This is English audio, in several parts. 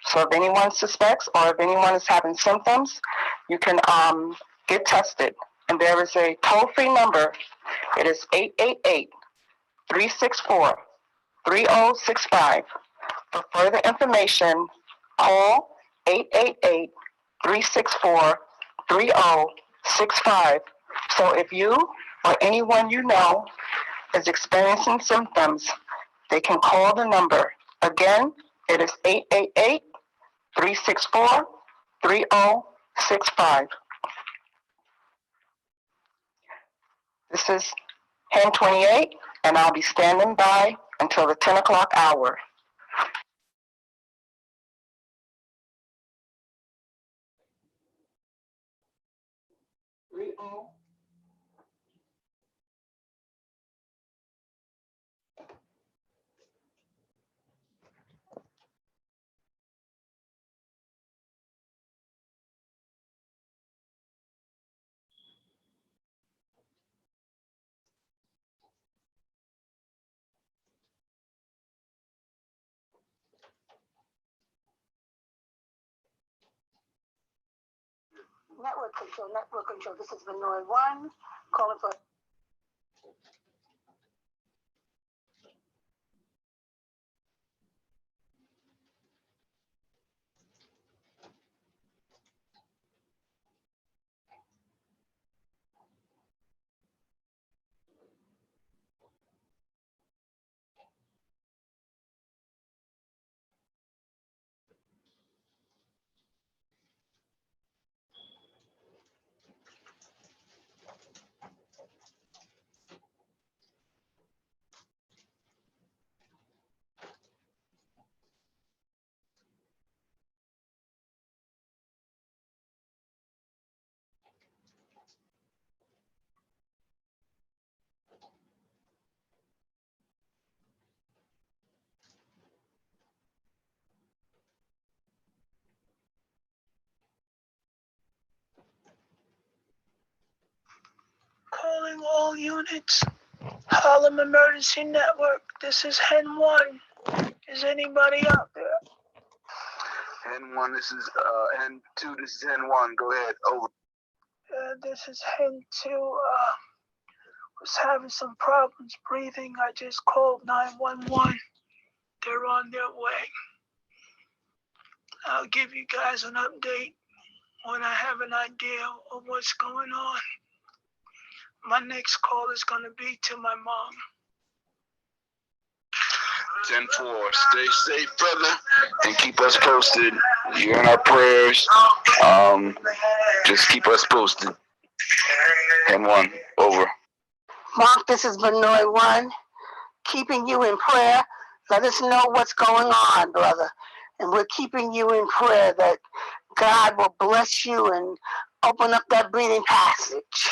So if anyone suspects or if anyone is having symptoms, you can get tested. And there is a toll-free number. It is 888-364-3065. For further information, call 888-364-3065. So if you or anyone you know is experiencing symptoms, they can call the number. Again, it is 888-364-3065. This is Hen 28, and I'll be standing by until the 10 o'clock hour. Network control. This is Benoit 1, calling for... Calling all units. Harlem Emergency Network. This is Hen 1. Is anybody out there? Hen 1, this is Hen 2, this is Hen 1. Go ahead, over. This is Hen 2. Was having some problems breathing. I just called 911. They're on their way. I'll give you guys an update when I have an idea of what's going on. My next call is going to be to my mom. 10-4, stay safe, brother, and keep us posted. You're in our prayers. Just keep us posted. Hen 1, over. Mark, this is Benoit 1, keeping you in prayer. Let us know what's going on, brother. And we're keeping you in prayer that God will bless you and open up that breathing passage.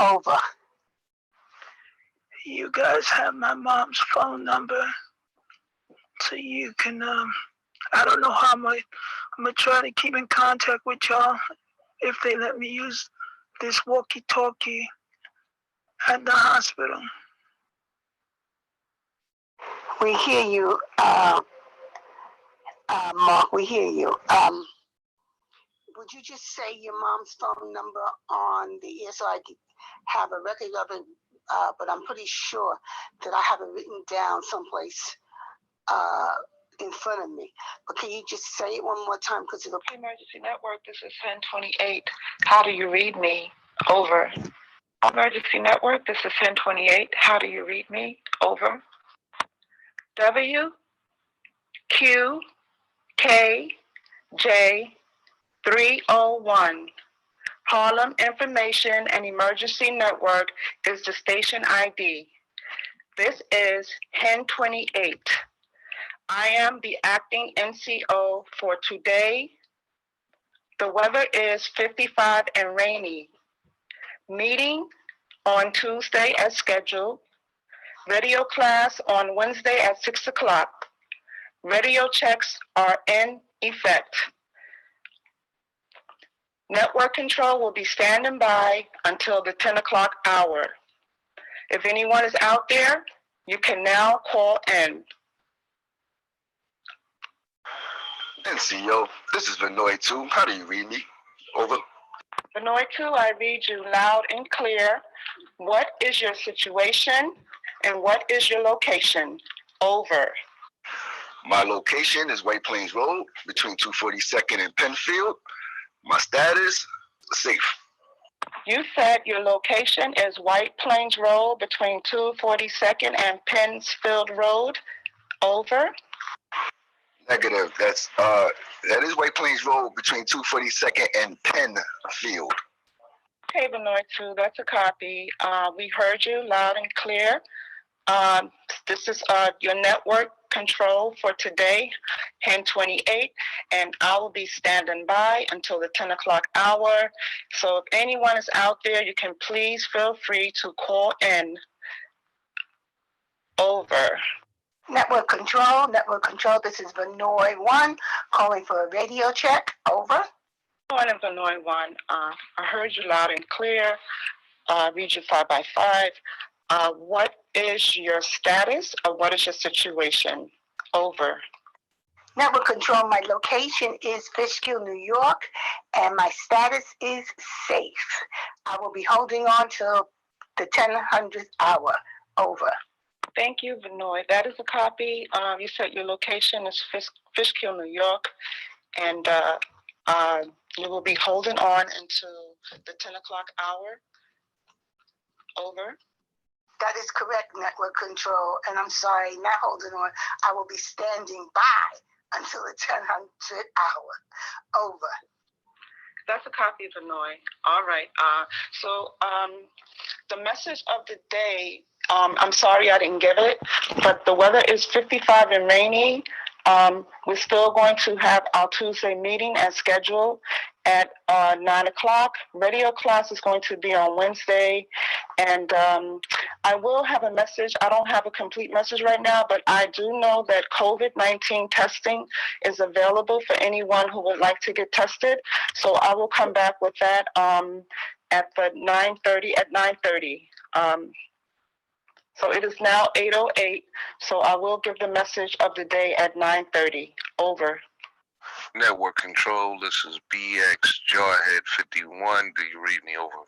Over. You guys have my mom's phone number, so you can, I don't know how I'm going to try to keep in contact with y'all if they let me use this walkie-talkie at the hospital. We hear you, Mark, we hear you. Would you just say your mom's phone number on the air so I can have a record of it? But I'm pretty sure that I have it written down someplace in front of me. But can you just say it one more time? Because it'll... Emergency Network, this is Hen 28. How do you read me? Over. Emergency Network, this is Hen 28. How do you read me? Over. WQKJ301. Harlem Information and Emergency Network is the station ID. This is Hen 28. I am the acting NCO for today. The weather is 55 and rainy. Meeting on Tuesday as scheduled. Radio class on Wednesday at 6 o'clock. Radio checks are in effect. Network control will be standing by until the 10 o'clock hour. If anyone is out there, you can now call in. NCO, this is Vinoy 2. How do you read me? Over. Vinoy 2, I read you loud and clear. What is your situation and what is your location? Over. My location is White Plains Road between 242nd and Penfield. My status, safe. You said your location is White Plains Road between 242nd and Penfield Road. Over. Negative. That is White Plains Road between 242nd and Penfield. Okay, Vinoy 2, that's a copy. We heard you loud and clear. This is your network control for today, 10:28, and I will be standing by until the 10 o'clock hour. So if anyone is out there, you can please feel free to call in. Over. Network control, this is Vinoy 1 calling for a radio check. Over. Morning, Vinoy 1. I heard you loud and clear. Read you 5 by 5. What is your status or what is your situation? Over. Network control, my location is Fishkill, New York, and my status is safe. I will be holding on till the 1000th hour. Over. Thank you, Vinoy. That is a copy. You said your location is Fishkill, New York, and you will be holding on until the 10 o'clock hour. Over. That is correct, network control, and I'm sorry, not holding on. I will be standing by until the 1000th hour. Over. That's a copy, Vinoy. All right. So the message of the day, I'm sorry I didn't get it, but the weather is 55 and rainy. We're still going to have our Tuesday meeting as scheduled at 9 o'clock. Radio class is going to be on Wednesday. And I will have a message. I don't have a complete message right now, but I do know that COVID-19 testing is available for anyone who would like to get tested. So I will come back with that at 9:30. So it is now 8:08. So I will give the message of the day at 9:30. Over. Network control, this is BX Jarhead 51. Do you read me? Over.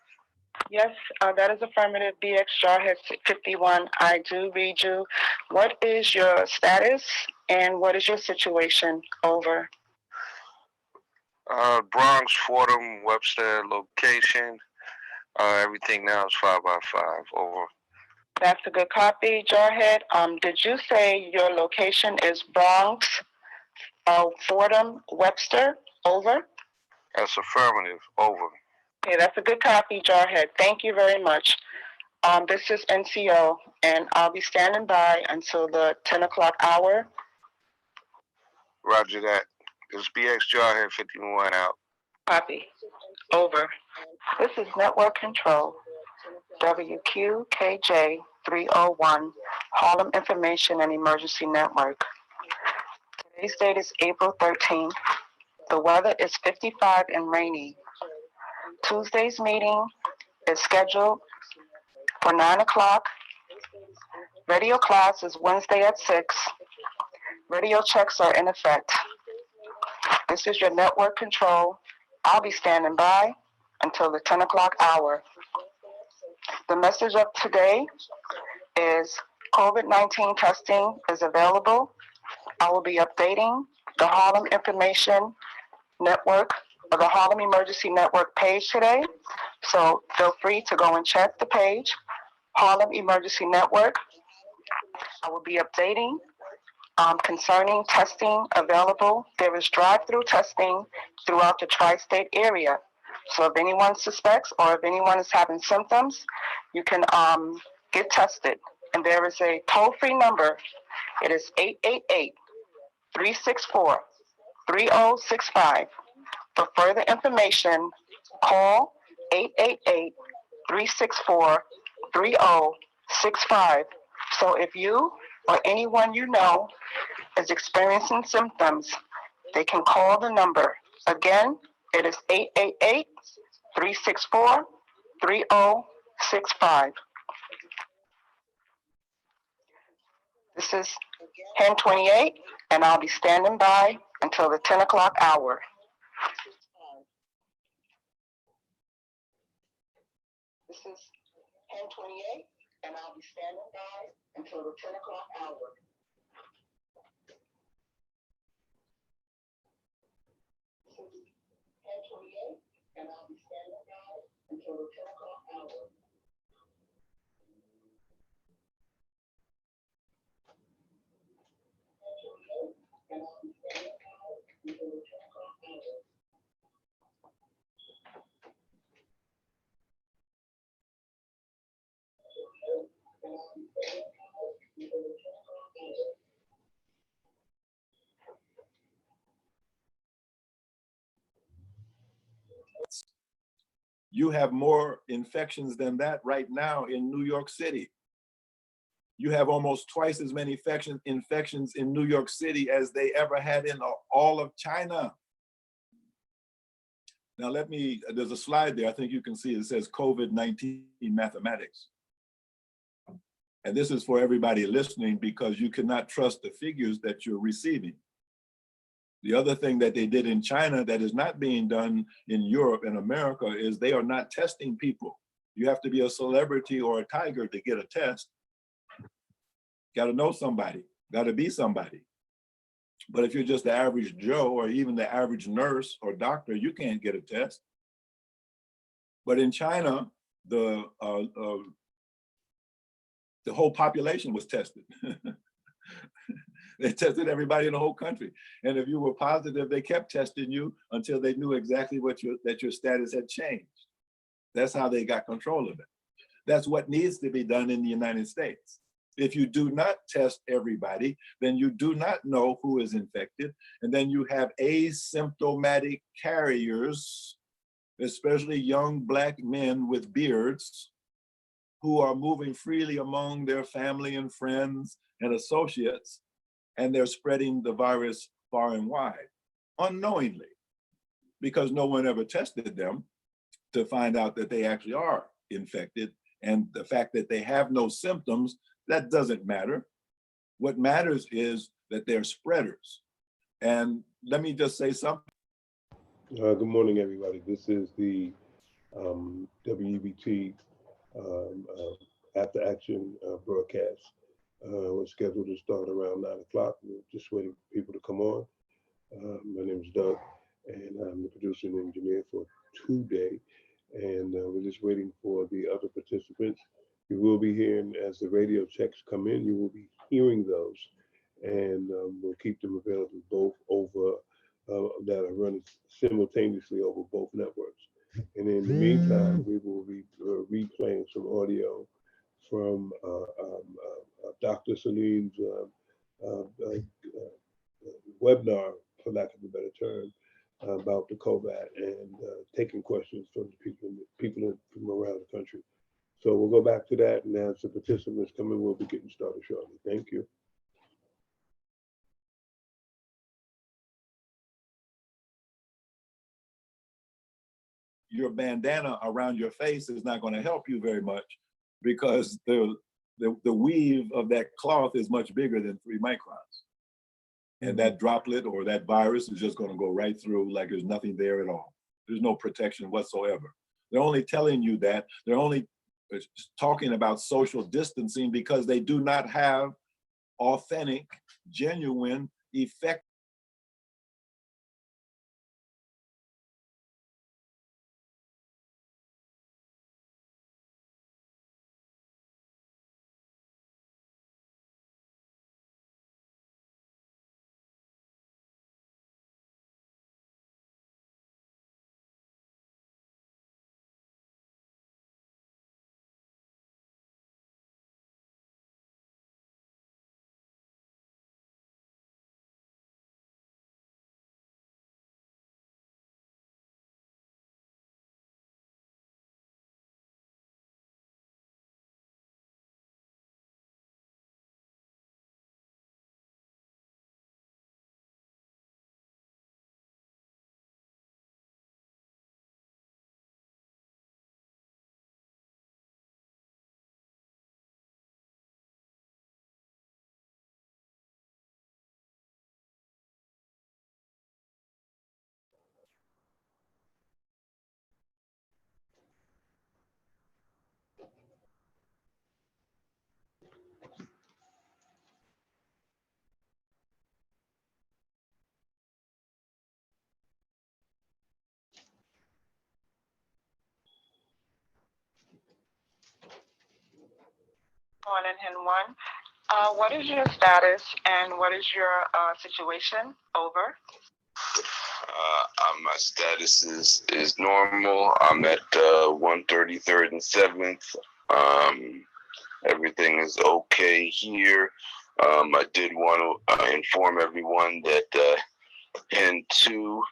Yes, that is affirmative. BX Jarhead 51. I do read you. What is your status and what is your situation? Over. Bronx, Fordham, Webster location. Everything now is 5 by 5. Over. That's a good copy, Jarhead. Did you say your location is Bronx, Fordham, Webster? Over. That's affirmative. Over. Okay, that's a good copy, Jarhead. Thank you very much. This is NCO, and I'll be standing by until the 10 o'clock hour. Roger that. This is BX Jarhead 51 out. Copy. Over. This is Network Control, WQKJ 301, Harlem Information and Emergency Network. Today's date is April 13th. The weather is 55 and rainy. Tuesday's meeting is scheduled for 9 o'clock. Radio class is Wednesday at 6. Radio checks are in effect. This is your network control. I'll be standing by until the 10 o'clock hour. The message of today is COVID-19 testing is available. I will be updating the Harlem Information Network, or the Harlem Emergency Network page today. So feel free to go and check the page, Harlem Emergency Network. I will be updating concerning testing available. There is drive-through testing throughout the tri-state area. So if anyone suspects or if anyone is having symptoms, you can get tested. And there is a toll-free number. It is 888-364-3065. For further information, call 888-364-3065. So if you or anyone you know is experiencing symptoms, they can call the number. Again, it is 888-364-3065. This is 1028, and I'll be standing by until the 10 o'clock hour. This is 10:28, and I'll be standing by until the 10 o'clock hour. This is 10:28, and I'll be standing by until the 10 o'clock hour. And I'll be standing by until the 10 o'clock hour. You have more infections than that right now in New York City. You have almost twice as many infections in New York City as they ever had in all of China. Now there's a slide there, I think you can see it says COVID-19 mathematics. And this is for everybody listening because you cannot trust the figures that you're receiving. The other thing that they did in China that is not being done in Europe and America is they are not testing people. You have to be a celebrity or a tiger to get a test. Got to know somebody, got to be somebody. But if you're just the average Joe or even the average nurse or doctor, you can't get a test. But in China, the whole population was tested. They tested everybody in the whole country. And if you were positive, they kept testing you until they knew exactly that your status had changed. That's how they got control of it. That's what needs to be done in the United States. If you do not test everybody, then you do not know who is infected. And then you have asymptomatic carriers, especially young Black men with beards, who are moving freely among their family and friends and associates, and they're spreading the virus far and wide, unknowingly, because no one ever tested them to find out that they actually are infected. And the fact that they have no symptoms, that doesn't matter. What matters is that they're spreaders. And let me just say something. Good morning, everybody. This is the WEBT Afteraction broadcast. We're scheduled to start around 9 o'clock. We're just waiting for people to come on. My name is Doug, and I'm the producer and engineer for today. And we're just waiting for the other participants. You will be hearing, as the radio checks come in, you will be hearing those. And we'll keep them available both over, that are running simultaneously over both networks. And in the meantime, we will be replaying some audio from Dr. Salim's webinar, for lack of a better term, about the COVID and taking questions from the people from around the country. So we'll go back to that, and as the participants come in, we'll be getting started shortly. Thank you. Your bandana around your face is not going to help you very much because the weave of that cloth is much bigger than 3 microns. And that droplet or that virus is just going to go right through like there's nothing there at all. There's no protection whatsoever. They're only telling you that. They're only talking about social distancing because they do not have authentic, genuine, effective Morning, Hen 1. What is your status and what is your situation? Over. My status is normal. I'm at 133rd and 7th. Everything is okay here. I did want to inform everyone that Hen 2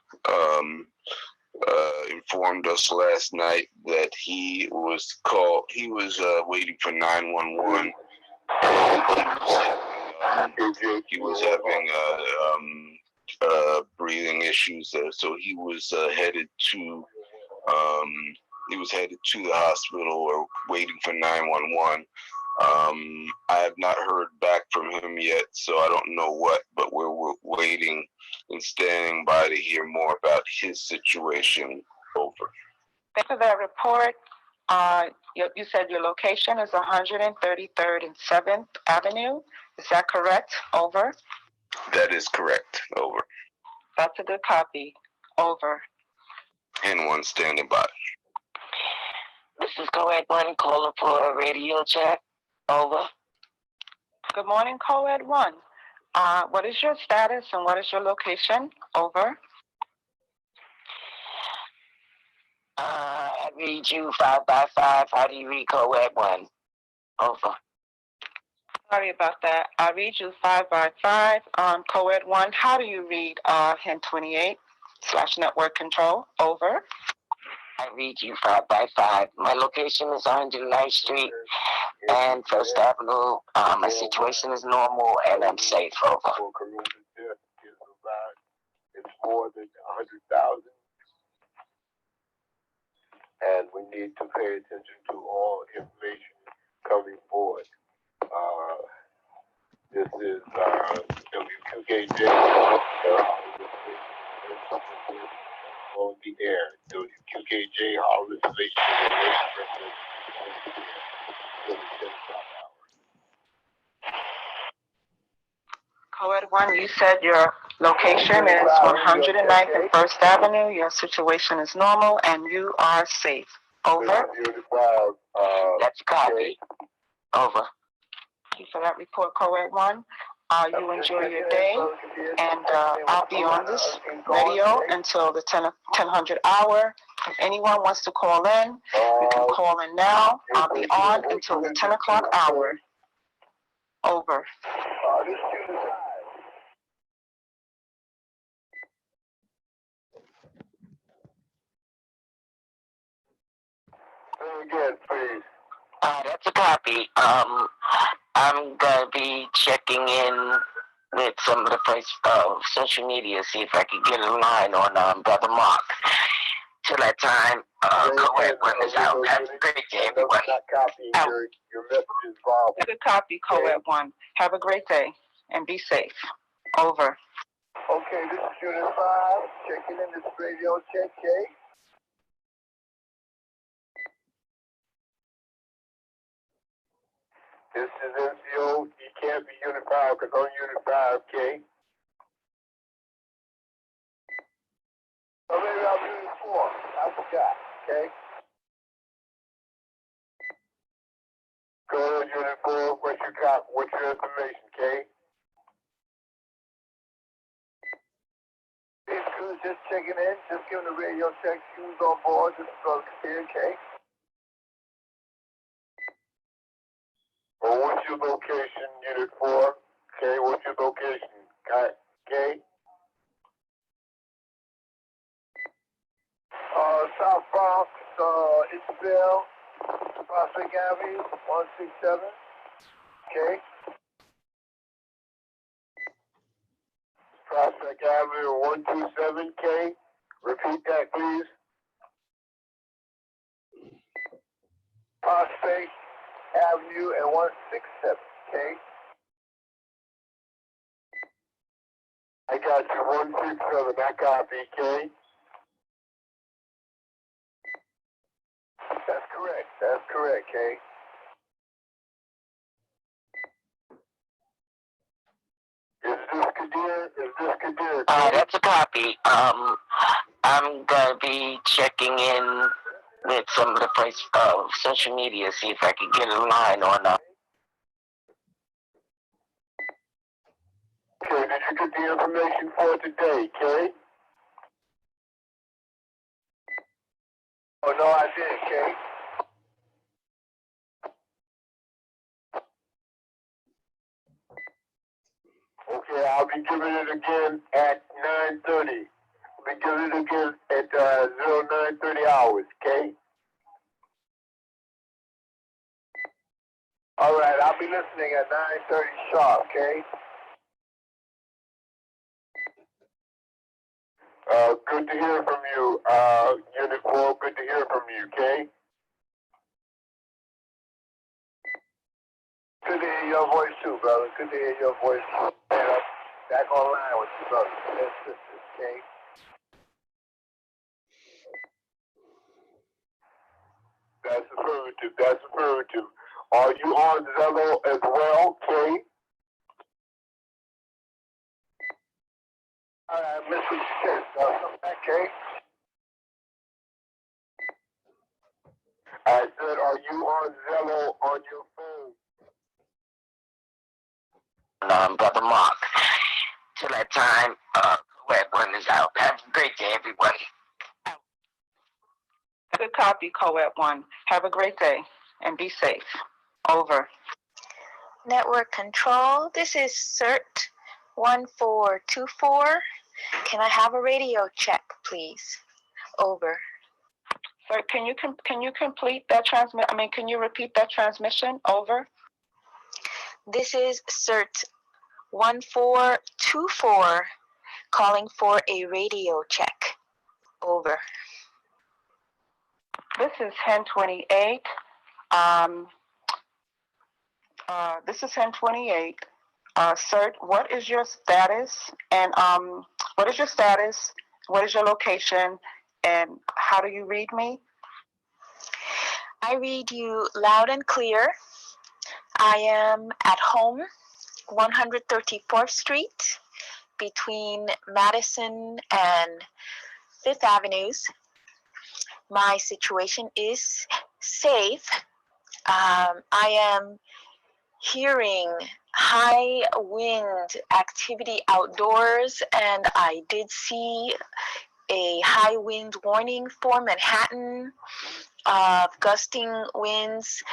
informed us last night that he was waiting for 911. He was having breathing issues, so he was headed to the hospital or waiting for 911. I have not heard back from him yet, so I don't know what, but we're waiting and standing by to hear more about his situation. Over. Thanks for that report. You said your location is 133rd and 7th Avenue. Is that correct? Over. That is correct. Over. That's a good copy. Over. Hen 1 standing by. This is Co-Ed 1 calling for a radio check. Over. Good morning, Co-Ed 1. What is your status and what is your location? Over. I read you 5x5. How do you read Co-Ed 1? Over. Sorry about that. I read you 5x5. Co-Ed 1. How do you read Hen 28/network control? Over. I read you 5x5. My location is 109th Street and First Avenue. My situation is normal and I'm safe. Over. It's more than 100,000. And we need to pay attention to all information coming forward. This is WQKJ on the air. WQKJ Harvest Station. Co-Ed 1, you said your location is 109th and First Avenue. Your situation is normal and you are safe. Over. That's a copy. Over. Thank you for that report, Co-Ed 1. You enjoy your day, and I'll be on this radio until the 1000 hour. If anyone wants to call in, you can call in now. I'll be on until the 10 o'clock hour. Over. Again, please. That's a copy. I'm gonna be checking in with some of the social media, see if I can get a line on Brother Mark. Till that time, Co-Ed 1 is out. Have a great day, everyone. Out. Your message is viable. Good copy, Co-Ed 1. Have a great day and be safe. Over. Okay, this is Unit 5, checking in this radio check, K. This is NCO. He can't be Unit 5 because I'm Unit 5, K. Oh, maybe I'm Unit 4. I forgot, okay? Go ahead, Unit 4. What's your information, K? These crews just checking in, just giving the radio check. Who's on board? This is Brother Kadir, K. Well, what's your location, Unit 4? Okay, what's your location, K? South Bronx, Isabel, Prospect Avenue, 167. Okay. Prospect Avenue, 127, K. Repeat that, please. Prospect Avenue and 167, okay? I got you, 167, I copy, okay? That's correct, Kay. Is this Kadir? That's a copy. I'm gonna be checking in with some of the social media, see if I can get a line on Okay, did you get the information for today, Kay? Oh, no, I did, Kay. Okay, I'll be giving it again at 9:30. I'll be giving it again at 09:30 hours, okay? All right, I'll be listening at 9:30 sharp, okay? Good to hear from you, Unit 4. Good to hear from you, okay? Good to hear your voice too, brother. Good to hear your voice too. And I'm back online with you, brother. And sisters, okay? That's affirmative. That's affirmative. Are you on Zello as well, Kay? I missed what you said. Come back, Kay. I said, are you on Zello on your phone? Brother Mark. Till that time, web one is out. Have a great day, everybody. Good copy, Co-Ed 1. Have a great day and be safe. Over. Network control, this is CERT 1424. Can I have a radio check, please? Over. Sir, can you complete that transmit? I mean, can you repeat that transmission? Over. This is CERT 1424, calling for a radio check. Over. This is 1028. This is 1028. Sir, what is your status? And what is your status? What is your location? And how do you read me? I read you loud and clear. I am at home, 134th Street, between Madison and Fifth Avenues. My situation is safe. I am hearing high wind activity outdoors, and I did see a high wind warning for Manhattan of gusting winds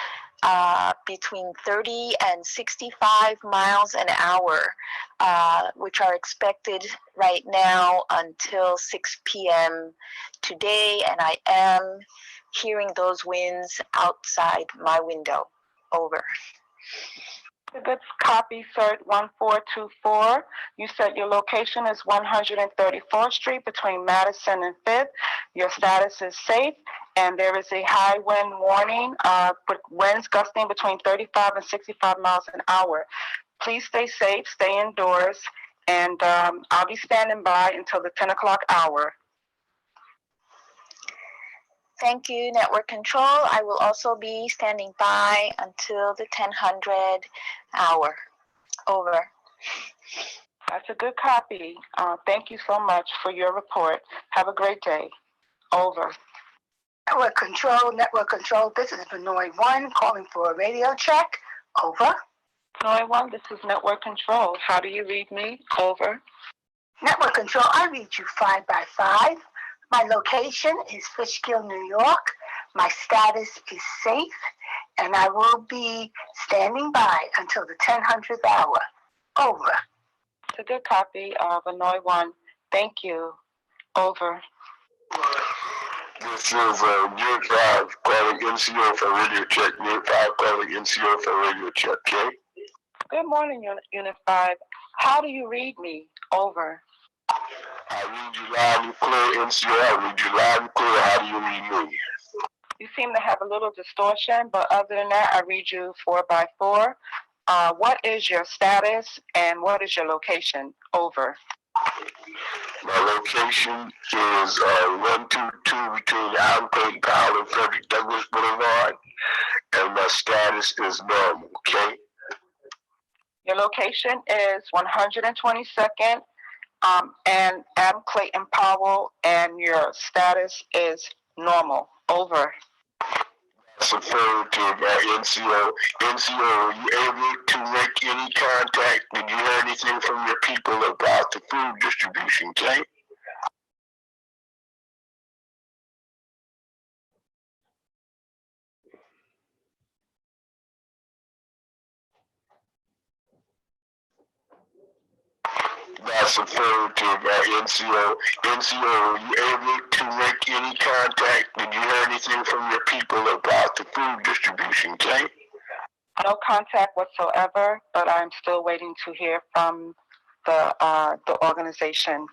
between 30 and 65 miles an hour, which are expected right now until 6 p.m. today, and I am hearing those winds outside my window. Over. A good copy, sir. 1424. You said your location is 134th Street between Madison and 5th. Your status is safe, and there is a high wind warning with winds gusting between 35 and 65 miles an hour. Please stay safe, stay indoors, and I'll be standing by until the 10 o'clock hour. Thank you, Network Control. I will also be standing by until the 1000 hour. Over. That's a good copy. Thank you so much for your report. Have a great day. Over. Network Control. This is Benoit 1 calling for a radio check. Over. Benoit 1, this is Network Control. How do you read me? Over. Network Control, I read you 5 by 5. My location is Fishkill, New York. My status is safe, and I will be standing by until the 1000th hour. Over. It's a good copy of Benoit 1. Thank you. Over. This is Unit 5 calling NCO for radio check. Unit 5 calling NCO for radio check, okay? Good morning, Unit 5. How do you read me? Over. I read you loud and clear, NCO. I read you loud and clear. How do you read me? You seem to have a little distortion, but other than that, I read you 4 by 4. What is your status and what is your location? Over. My location is 122 between Allen Clayton Powell and Frederick Douglass Boulevard, and my status is normal, okay? Your location is 122nd and Adam Clayton Powell, and your status is normal. Over. affirmative, NCO. NCO, were you able to make any contact? Did you hear anything from your people about the food distribution, okay? That's affirmative, NCO. NCO, were you able to make any contact? Did you hear anything from your people about the food distribution, okay? No contact whatsoever, but I'm still waiting to hear from the organization.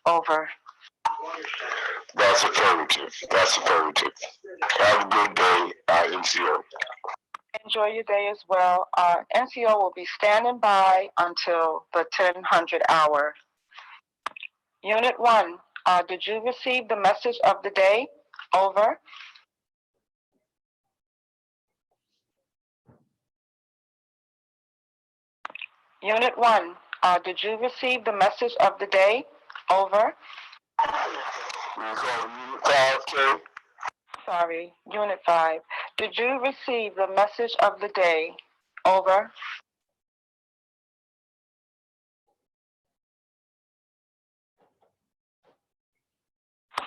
Over. That's affirmative. That's affirmative. Have a good day, NCO. Enjoy your day as well. NCO will be standing by until the 1000 hour. Unit 1, did you receive the message of the day? Over. Unit 1, did you receive the message of the day? Over. Sorry, Unit 5. Did you receive the message of the day? Over.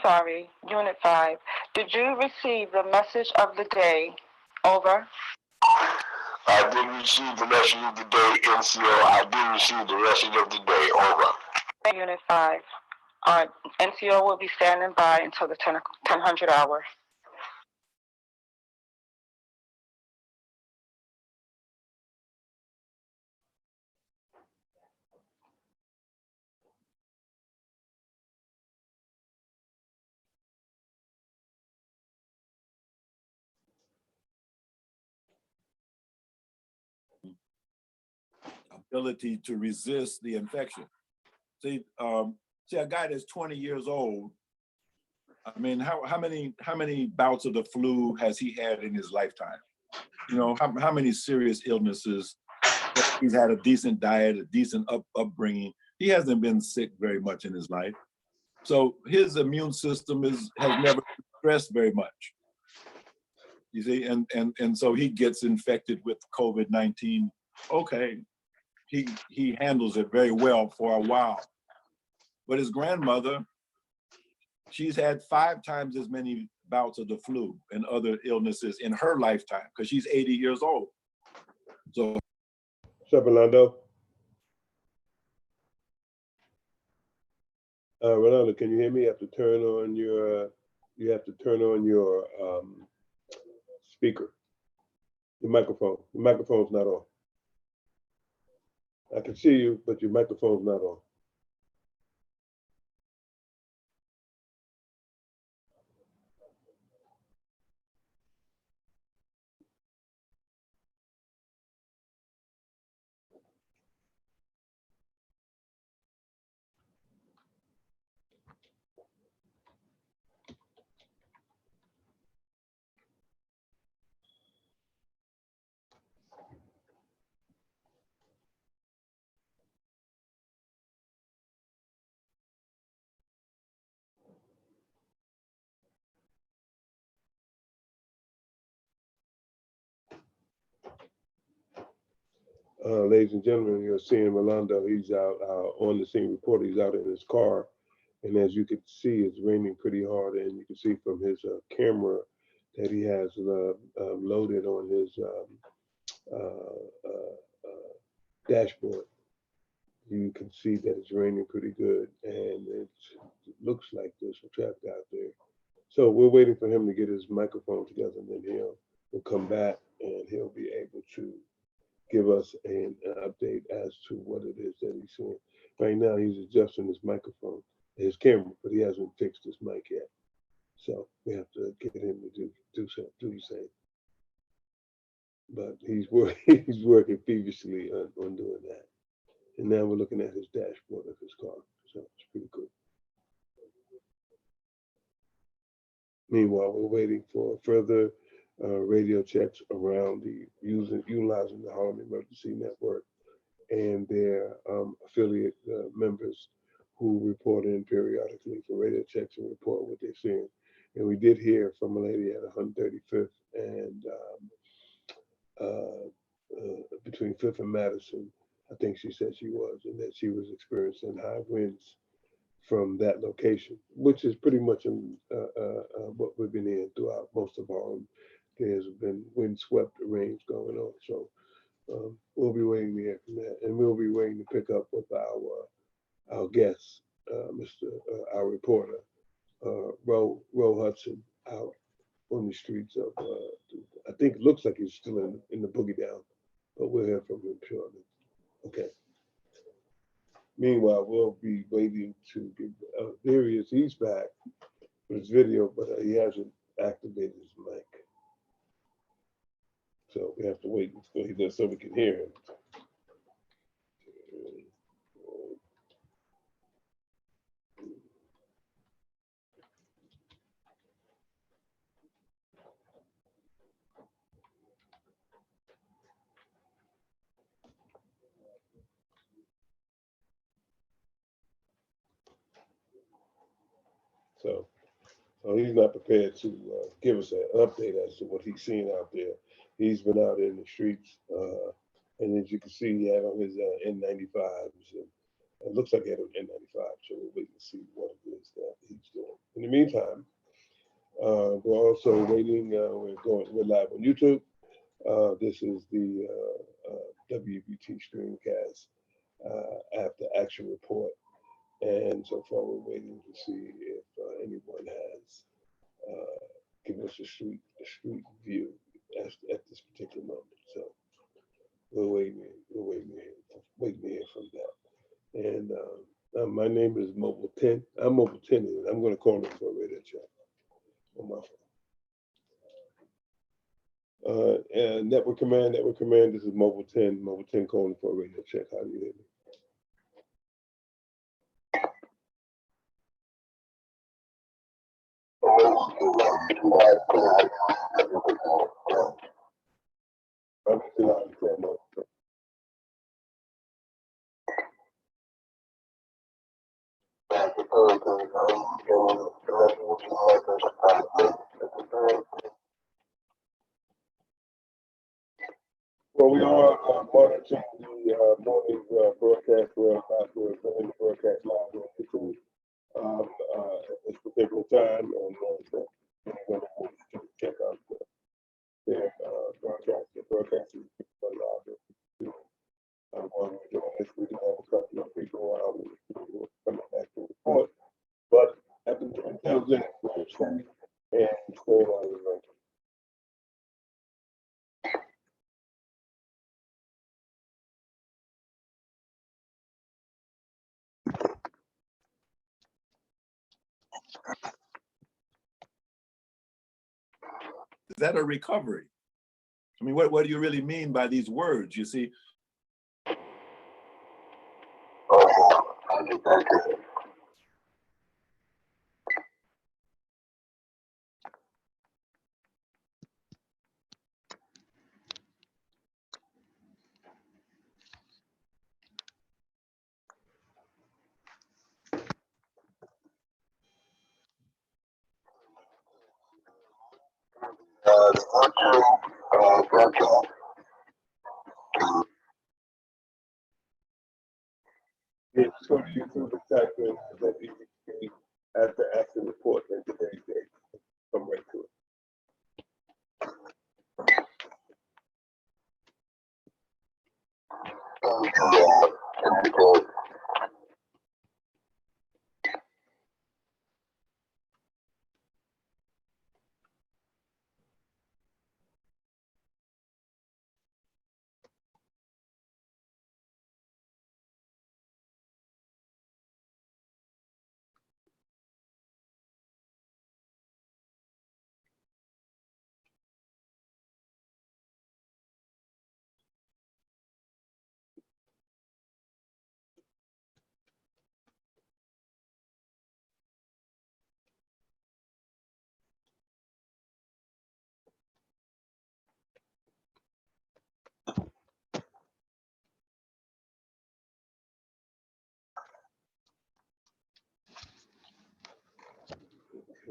Sorry, Unit 5. Did you receive the message of the day? Over. I did receive the message of the day, NCO. I did receive the message of the day. Over. Unit 5. NCO will be standing by until the 1000 hour. Ability to resist the infection. See, a guy that's 20 years old, I mean, how many bouts of the flu has he had in his lifetime? You know, how many serious illnesses? He's had a decent diet, a decent upbringing. He hasn't been sick very much in his life. So his immune system has never been stressed very much. You see, and so he gets infected with COVID-19. Okay, he handles it very well for a while. But his grandmother, she's had 5 times as many bouts of the flu and other illnesses in her lifetime because she's 80 years old. So, what's up, Orlando? Rolando, can you hear me? You have to turn on your speaker, your microphone. Your microphone's not on. I can see you, but your microphone's not on. Ladies and gentlemen, you're seeing Rolando. He's out on the scene reporter. He's out in his car. And as you can see, it's raining pretty hard. And you can see from his camera that he has loaded on his dashboard. You can see that it's raining pretty good. And it looks like there's some traffic out there. So we're waiting for him to get his microphone together, and then he'll come back and he'll be able to give us an update as to what it is that he's seeing. Right now, he's adjusting his microphone, his camera, but he hasn't fixed his mic yet. So we have to get him to do the same. But he's working feverishly on doing that. And now we're looking at his dashboard of his car. So it's pretty cool. Meanwhile, we're waiting for further radio checks around utilizing the Harlem Emergency Network and their affiliate members who report in periodically for radio checks and report what they're seeing. And we did hear from a lady at 135th and between 5th and Madison. I think she said she was, and that she was experiencing high winds from that location, which is pretty much what we've been in throughout most of Harlem. There's been windswept rains going on. So we'll be waiting to hear from that. And we'll be waiting to pick up with our guest, our reporter, Ro Hudson, out on the streets of, I think it looks like he's still in the boogie down, but we'll hear from him shortly. Okay. Meanwhile, we'll be waiting to give, there he is, he's back with his video, but he hasn't activated his mic. So we have to wait until he does so we can hear him. So he's not prepared to give us an update as to what he's seeing out there. He's been out in the streets, and as you can see, he had on his N95s. And it looks like he had an N95, so we'll wait and see what it is that he's doing. In the meantime, we're also waiting. We're live on YouTube. This is the WEBT Streamcast Afteraction report. And so far, we're waiting to see if anyone has given us a street view at this particular moment. So we're waiting to hear from that. And my name is Mobile 10. I'm Mobile 10, and I'm going to call him for a radio check on my phone. And Network Command, this is Mobile 10 calling for a radio check. How do you hear me? Well, we are monitoring the morning broadcast. We're about to the broadcast live on YouTube at this particular time, and anyone who wants to check out their broadcasting live. While we're doing this, we have a couple of people out coming back to report, but until then, we're staying and staying on the road. Is that a recovery? I mean, what do you really mean by these words? You see, It's going to use the type that you see as the action report in today's day. Come right to it.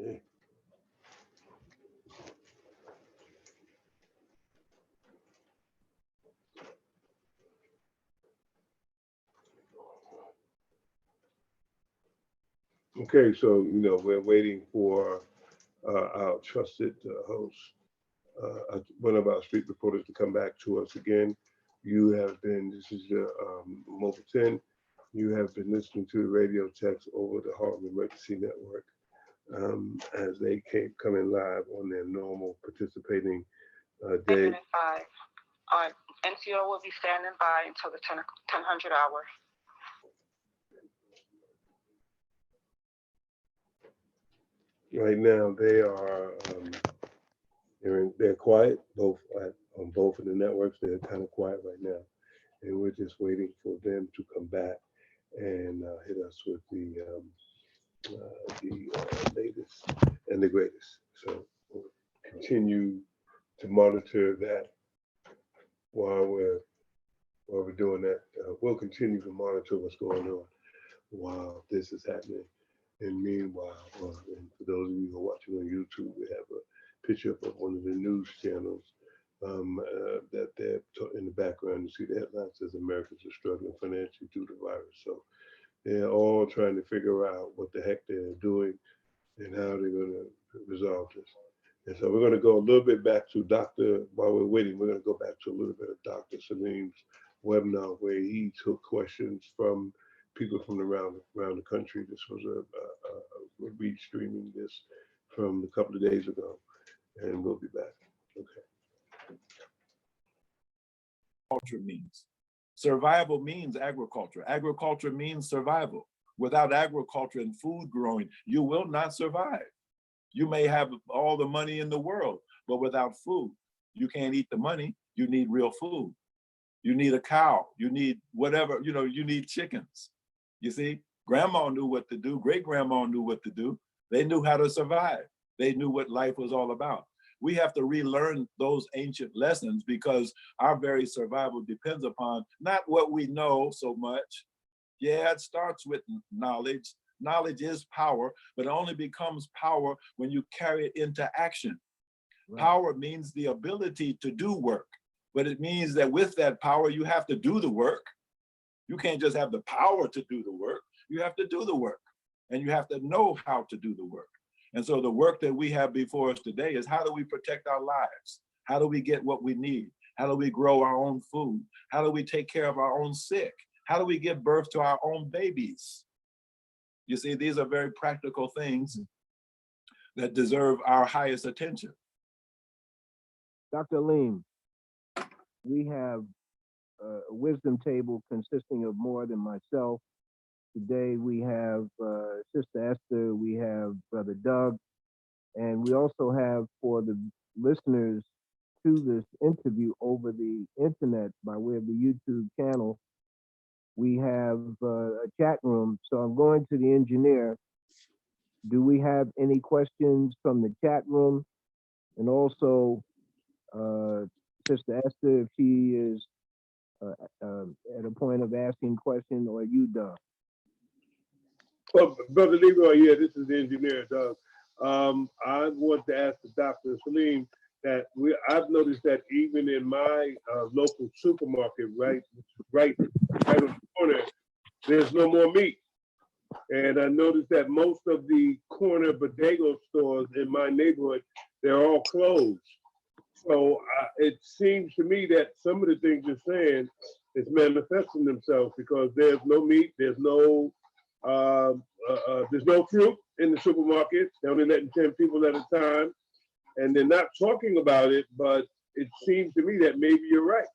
Okay. Okay, so, we're waiting for our trusted host, one of our street reporters, to come back to us again. This is your Mobile 10. You have been listening to the radio text over the Harlem Emergency Network as they come in live on their normal participating day. 5. NCO will be standing by until the 1000 hour. Right now, they are they're quiet on both of the networks. They're kind of quiet right now, and we're just waiting for them to come back and hit us with the latest and the greatest. So we'll continue to monitor that while we're doing that. We'll continue to monitor what's going on while this is happening. And meanwhile, and for those of you who are watching on YouTube, we have a picture of one of the news channels that they're in the background. You see the headline says Americans are struggling financially due to the virus. So they're all trying to figure out what the heck they're doing and how they're going to resolve this. And so we're going to go a little bit back to while we're waiting, we're going to go back to a little bit of Dr. Salim's webinar where he took questions from people from around the country. This was we're streaming this from a couple of days ago, and we'll be back. Okay. Culture means. Survival means agriculture. Agriculture means survival. Without agriculture and food growing, you will not survive. You may have all the money in the world, but without food, you can't eat the money. You need real food. You need a cow. You need whatever, you need chickens. You see, grandma knew what to do. Great grandma knew what to do. They knew how to survive. They knew what life was all about. We have to relearn those ancient lessons because our very survival depends upon not what we know so much. Yeah, it starts with knowledge. Knowledge is power, but it only becomes power when you carry it into action. Right. Power means the ability to do work, but it means that with that power, you have to do the work. You can't just have the power to do the work. You have to do the work, and you have to know how to do the work. And so the work that we have before us today is how do we protect our lives? How do we get what we need? How do we grow our own food? How do we take care of our own sick? How do we give birth to our own babies? You see, these are very practical things that deserve our highest attention. Dr. Aleem, we have a wisdom table consisting of more than myself. Today we have Sister Esther, we have Brother Doug, and we also have, for the listeners to this interview over the internet by way of the YouTube channel, we have a chat room. So I'm going to the engineer. Do we have any questions from the chat room? And also, Sister Esther, if she is at a point of asking question, or you, Doug? Well, Brother Leroy, yeah, this is the engineer, Doug. I want to ask Dr. Salim that I've noticed that even in my local supermarket, right on the corner, there's no more meat. And I noticed that most of the corner bodega stores in my neighborhood, they're all closed. So it seems to me that some of the things you're saying is manifesting themselves because there's no meat, there's no fruit in the supermarket. They're only letting 10 people at a time, and they're not talking about it. But it seems to me that maybe you're right.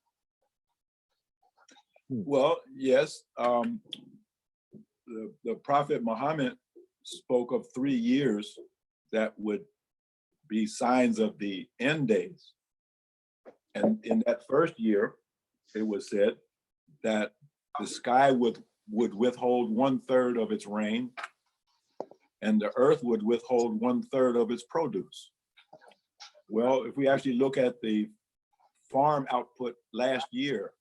Well, yes. The Prophet Muhammad spoke of 3 years that would be signs of the end days. And in that first year, it was said that the sky would withhold 1/3 of its rain, and the earth would withhold 1/3 of its produce. Well, if we actually look at the farm output last year,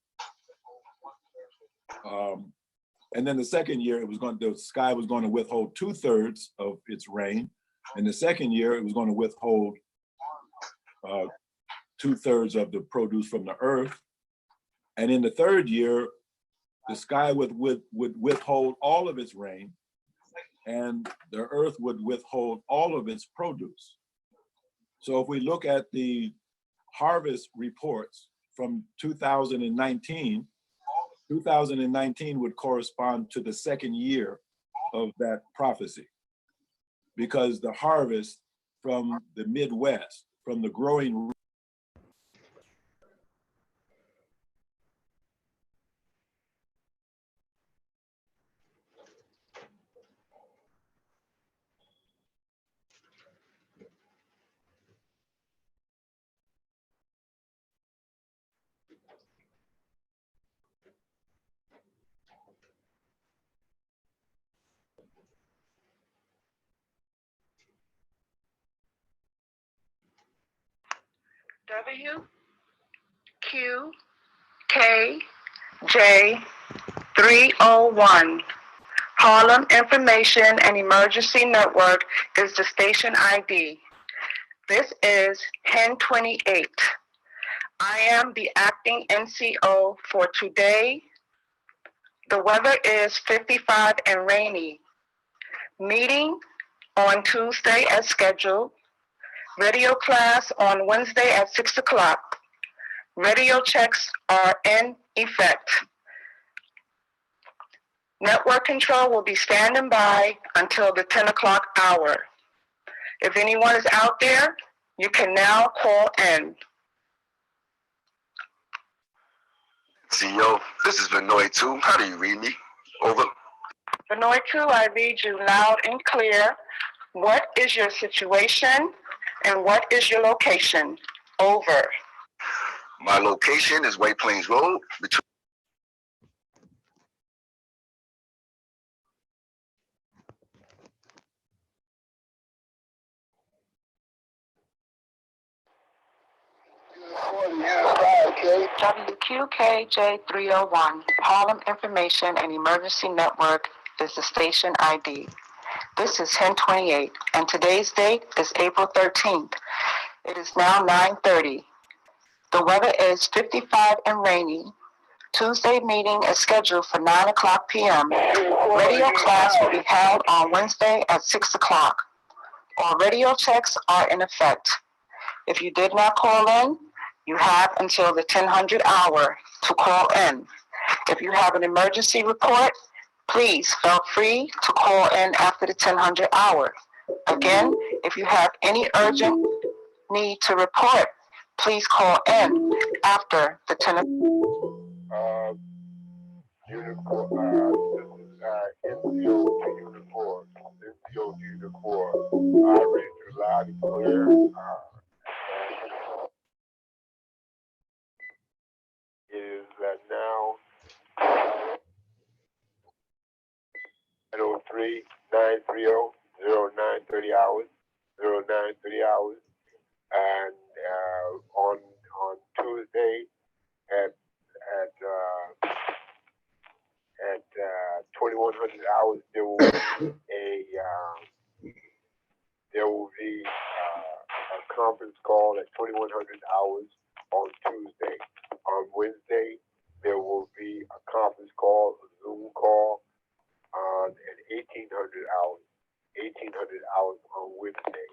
and then the second year, the sky was going to withhold 2/3 of its rain. And the second year, it was going to withhold 2/3 of the produce from the earth. And in the third year, the sky would withhold all of its rain, and the earth would withhold all of its produce. So if we look at the harvest reports from 2019, 2019 would correspond to the second year of that prophecy, because the harvest from the Midwest, from the growing WQKJ 301. Harlem Information and Emergency Network is the station ID. This is 1028. I am the acting NCO for today. The weather is 55 and rainy. Meeting on Tuesday as scheduled. Radio class on Wednesday at 6 o'clock. Radio checks are in effect. Network control will be standing by until the 10 o'clock hour. If anyone is out there, you can now call in. CEO, this is Vinoy 2. How do you read me? Over. Vinoy 2, I read you loud and clear. What is your situation and what is your location? Over. My location is White Plains Road between WQKJ 301, Harlem Information and Emergency Network is the station ID. This is 1028, and today's date is April 13th. It is now 9:30. The weather is 55 and rainy. Tuesday meeting is scheduled for 9 o'clock p.m. Radio class will be held on Wednesday at 6 o'clock. All radio checks are in effect. If you did not call in, you have until the 1000 hour to call in. If you have an emergency report, please feel free to call in after the 1000 hour. Again, if you have any urgent need to report, please call in after the 10 o'clock. Unit 4, this is NCO to Unit 4. NCO to Unit 4. I read you loud and clear. Is that now 903-930-0930 hours, 0930 hours, and on Tuesday at 2100 hours there will be a conference call at 2100 hours on Tuesday. On Wednesday there will be a conference call, a Zoom call at 1800 hours. 1800 hours on Wednesday.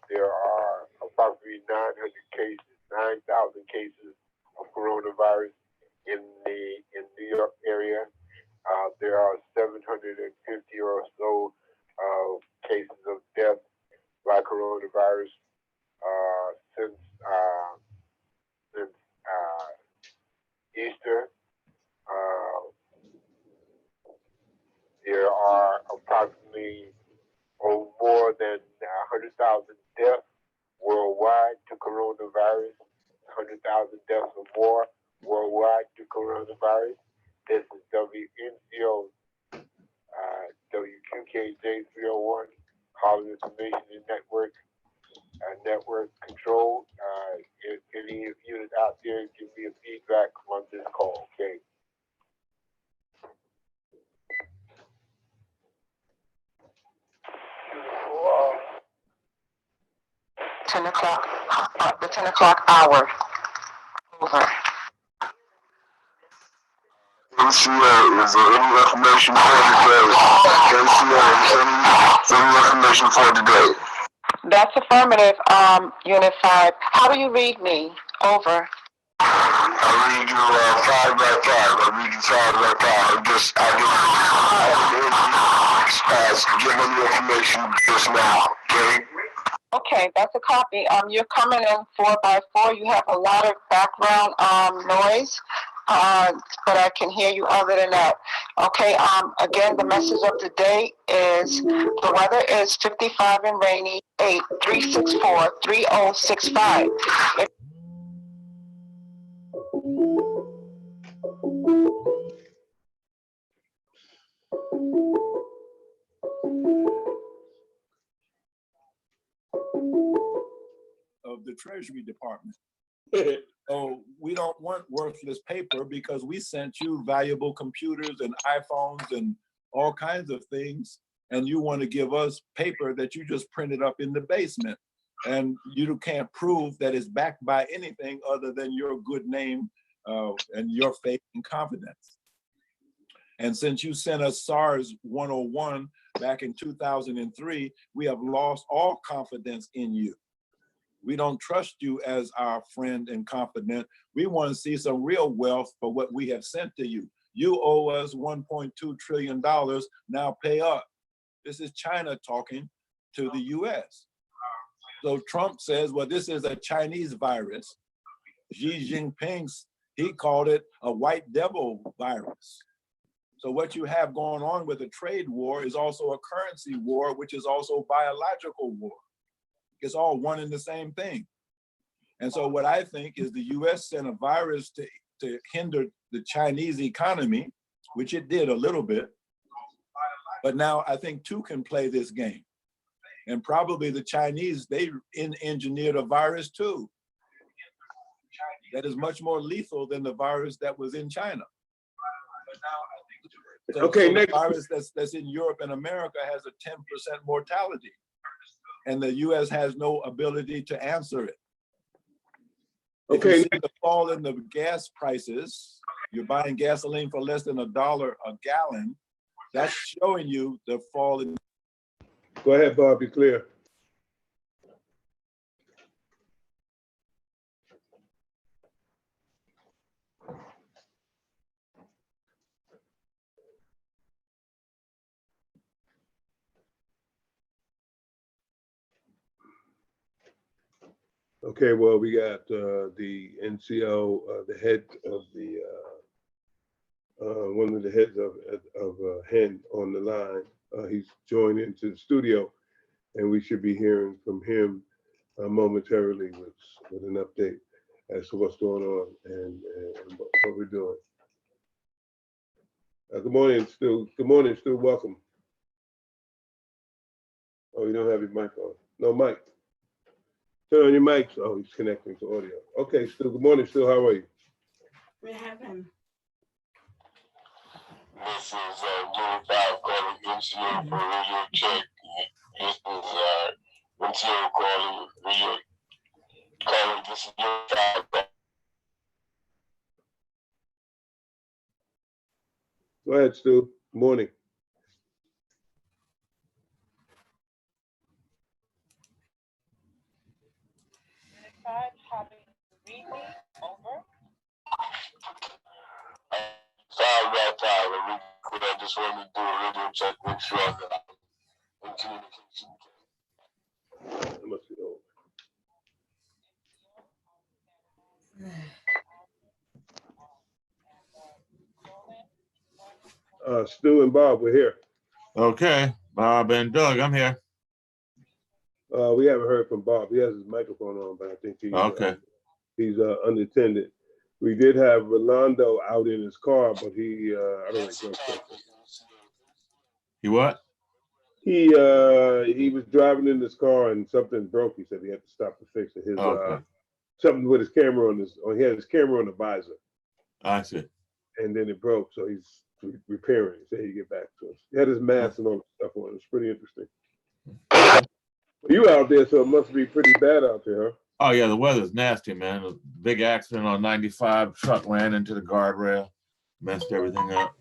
There are approximately 900 cases, 9,000 cases of coronavirus in the New York area. There are 750 or so cases of death by coronavirus since Easter. There are approximately more than 100,000 deaths worldwide to coronavirus. 100,000 deaths or more worldwide to coronavirus. This is WNCO, WQKJ 301, Harlem Information and Network, Network Control. If any of you is out there, give me a feedback on this call, okay? The 10 o'clock hour. Over. KCA, is there any information for today? KCA, any information for today? That's affirmative, Unit 5. How do you read me? Over. I read you 5 by 5. I read you 5 by 5. I just give them the information just now, okay? Okay, that's a copy. You're coming in 4 by 4. You have a lot of background noise, but I can hear you other than that. Okay. Again, the message of the day is the weather is 55 and rainy. 8-364-3065. Of the Treasury Department. So we don't want worthless paper because we sent you valuable computers and iPhones and all kinds of things, and you want to give us paper that you just printed up in the basement, and you can't prove that it's backed by anything other than your good name and your faith and confidence. And since you sent us SARS 101 back in 2003, we have lost all confidence in you. We don't trust you as our friend and confidant. We want to see some real wealth for what we have sent to you. You owe us $1.2 trillion, now pay up. This is China talking to the US. So Trump says, well, this is a Chinese virus. Xi Jinping, he called it a white devil virus. So what you have going on with a trade war is also a currency war, which is also biological war. It's all one and the same thing. And so what I think is the US sent a virus to hinder the Chinese economy, which it did a little bit. But now I think two can play this game. And probably the Chinese, they engineered a virus too. That is much more lethal than the virus that was in China. So, okay, so next. the virus that's in Europe and America has a 10% mortality. And the US has no ability to answer it. Okay. If you see the fall in the gas prices, you're buying gasoline for less than $1 a gallon, that's showing you the fall in. Go ahead, Bob, you're clear. Okay, well, we got the NCO, the head of the, one of the heads of HEN on the line. He's joined into the studio, and we should be hearing from him momentarily with an update as to what's going on and what we're doing. Good morning, Stu. Good morning, Stu. Welcome. Oh, you don't have your mic on. No mic. Turn on your mic. Oh, he's connecting to audio. Okay, Stu. Good morning, Stu. How are you? We have him. This is Unit 5 calling NCO for radio check. This is NCO calling radio calling. This is Unit 5. Go ahead, Stu. Good morning. How do you read me? Over. 5 by 5. I just wanted to do a radio check, make sure that I'm in communication. That must be over. Stu and Bob, we're here. Okay, Bob and Doug, I'm here. We haven't heard from Bob. He has his microphone on, but I think he's unattended. We did have Rolando out in his car, but he I don't know. You what? He was driving in his car and something broke. He said he had to stop to fix it. His something with his camera on his. He had his camera on the visor. I see. And then it broke, so he's repairing it. So he get back to us. He had his mask and all the stuff on. It's pretty interesting. You out there, so it must be pretty bad out there, huh? Oh yeah, the weather's nasty, man. A big accident on 95, truck ran into the guardrail. Messed everything up.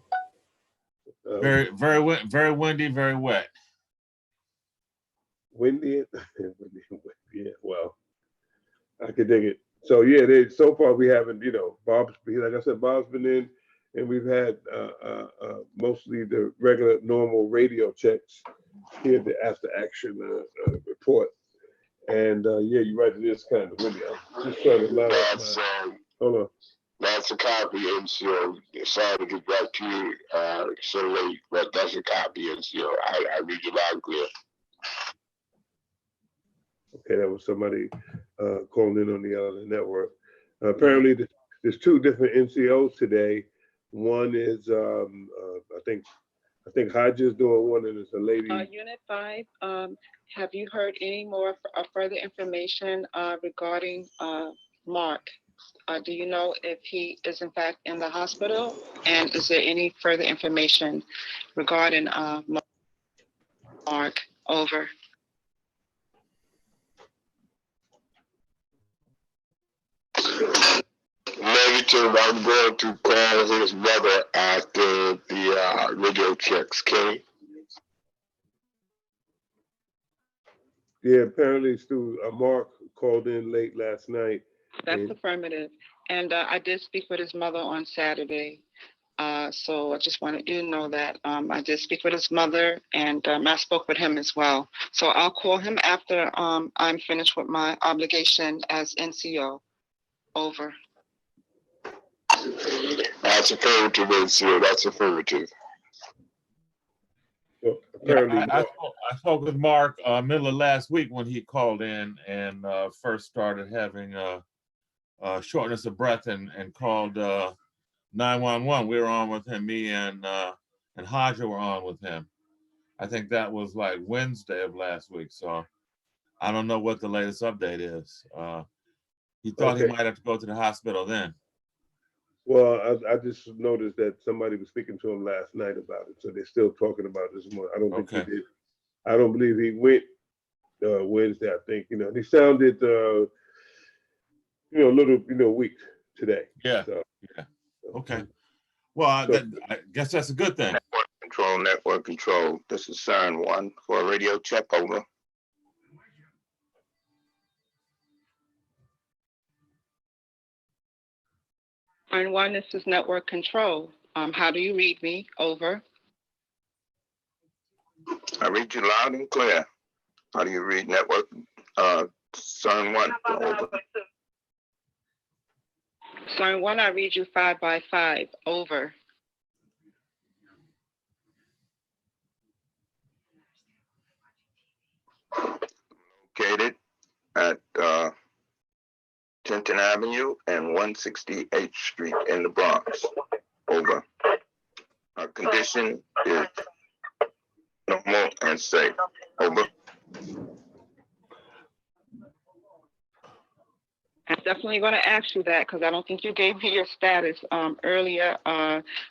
Um, Very windy, very wet. windy, yeah, well, I could dig it. So yeah, so far we haven't, Bob's, like I said, Bob's been in, and we've had mostly the regular normal radio checks here at the Afteraction report. And yeah, you're right, it is kind of windy. I'm just trying to line up hold on. That's a copy, NCO. Sorry to get back to you so late, but that's a copy, NCO. I read you loud and clear. Okay, that was somebody calling in on the other network. Apparently, there's two different NCOs today. One is, I think Hodges doing one, and it's a lady. Unit 5, have you heard any more further information regarding Mark? Do you know if he is in fact in the hospital? And is there any further information regarding Mark? Over. Negative, I'm going to call his mother after the radio checks, Kenny. Yeah, apparently Stu, Mark called in late last night. That's affirmative. And I did speak with his mother on Saturday. So I just wanted you to know that I did speak with his mother, and I spoke with him as well. So I'll call him after I'm finished with my obligation as NCO. Over. That's affirmative, NCO. That's affirmative. Well, apparently, yeah, I spoke with Mark middle of last week when he called in and first started having shortness of breath and called 911. We were on with him. Me and Haja were on with him. I think that was like Wednesday of last week. So I don't know what the latest update is. He thought he might have to go to the hospital then. Well, I just noticed that somebody was speaking to him last night about it, so they're still talking about this morning. I don't think he did. I don't believe he went Wednesday. I think he sounded a little weak today. Yeah. So, yeah. Okay. Well, I guess that's a good thing. Network control. This is CERN 1 for a radio check. Over. CERN 1, this is network control. How do you read me? Over. I read you loud and clear. How do you read network? CERN 1. Over. CERN 1, I read you 5 by 5. Over. Located at Tinton Avenue and 168th Street in the Bronx. Over. Our condition is normal and safe. Over. I'm definitely going to ask you that because I don't think you gave me your status earlier.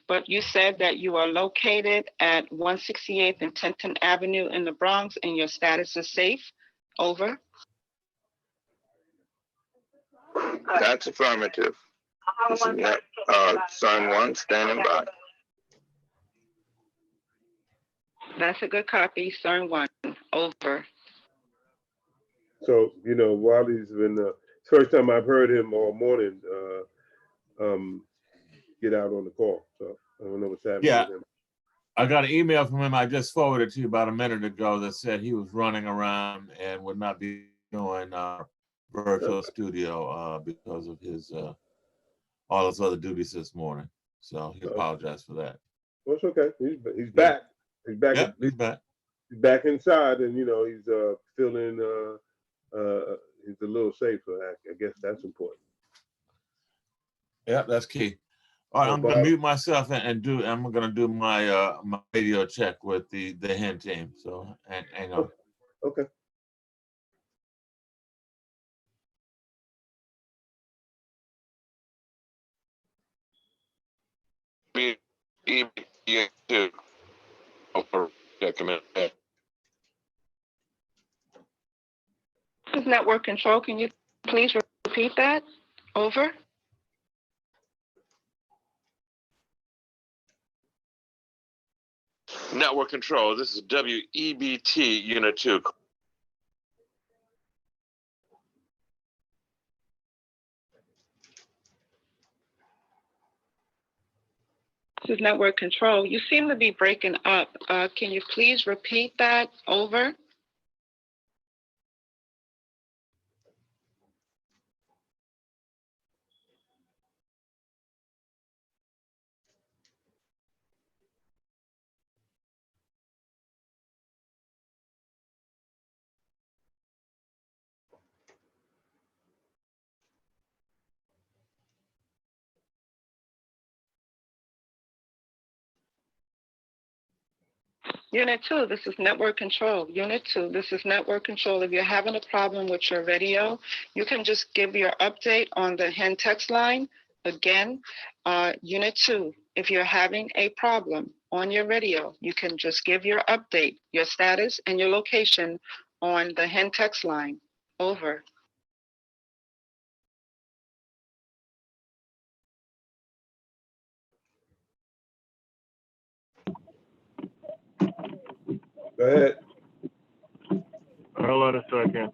But you said that you are located at 168th and Tinton Avenue in the Bronx and your status is safe. Over. That's affirmative. This is CERN 1 standing by. That's a good copy. CERN 1. Over. So while he's been first time I've heard him all morning get out on the call. So I don't know what's happening with him. I got an email from him. I just forwarded to you about a minute ago that said he was running around and would not be doing our virtual studio because of his all his other duties this morning. So he apologized for that. Well, it's okay. He's back. He's back. Yep, he's back. He's back inside, and he's feeling he's a little safer. I guess that's important. Yeah, that's key. All right, I'm going to mute myself and I'm going to do my my radio check with the hen team. So hang on. Okay. This is network control. Can you please repeat that? Over. Network control. This is WEBT Unit 2. This is network control. You seem to be breaking up. Can you please repeat that over? Unit 2, this is network control. Unit 2, this is network control. If you're having a problem with your radio, you can just give your update on the HEN text line. Again, Unit 2, if you're having a problem on your radio, you can just give your update, your status, and your location on the HEN text line. Over. Go ahead. Hold on a second.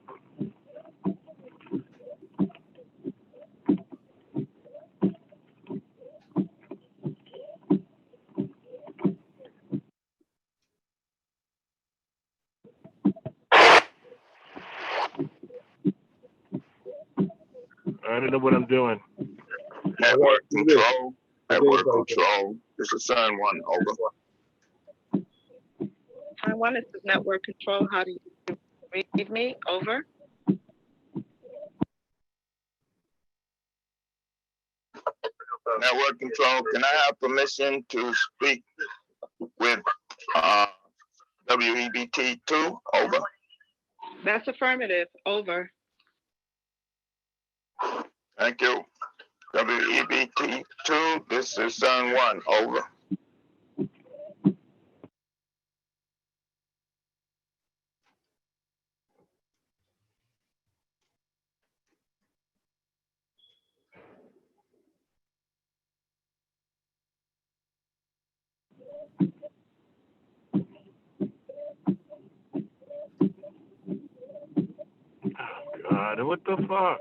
I don't know what I'm doing. Network control. Network control. This is Sun 1. Over. I wanted to network control. How do you read me? Over. Network control. Can I have permission to speak with WEBT2? Over. That's affirmative. Over. Thank you. WEBT2, this is Sun 1. Over. God, what the fuck?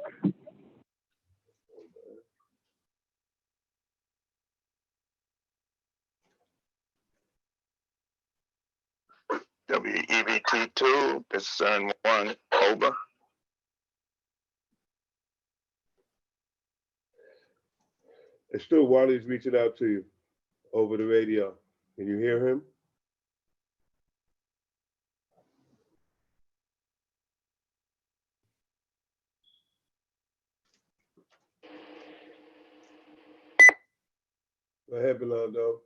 WEBT2, this is Sun 1. Over. It's still Wally's reaching out to you over the radio. Can you hear him? Go ahead, Belando.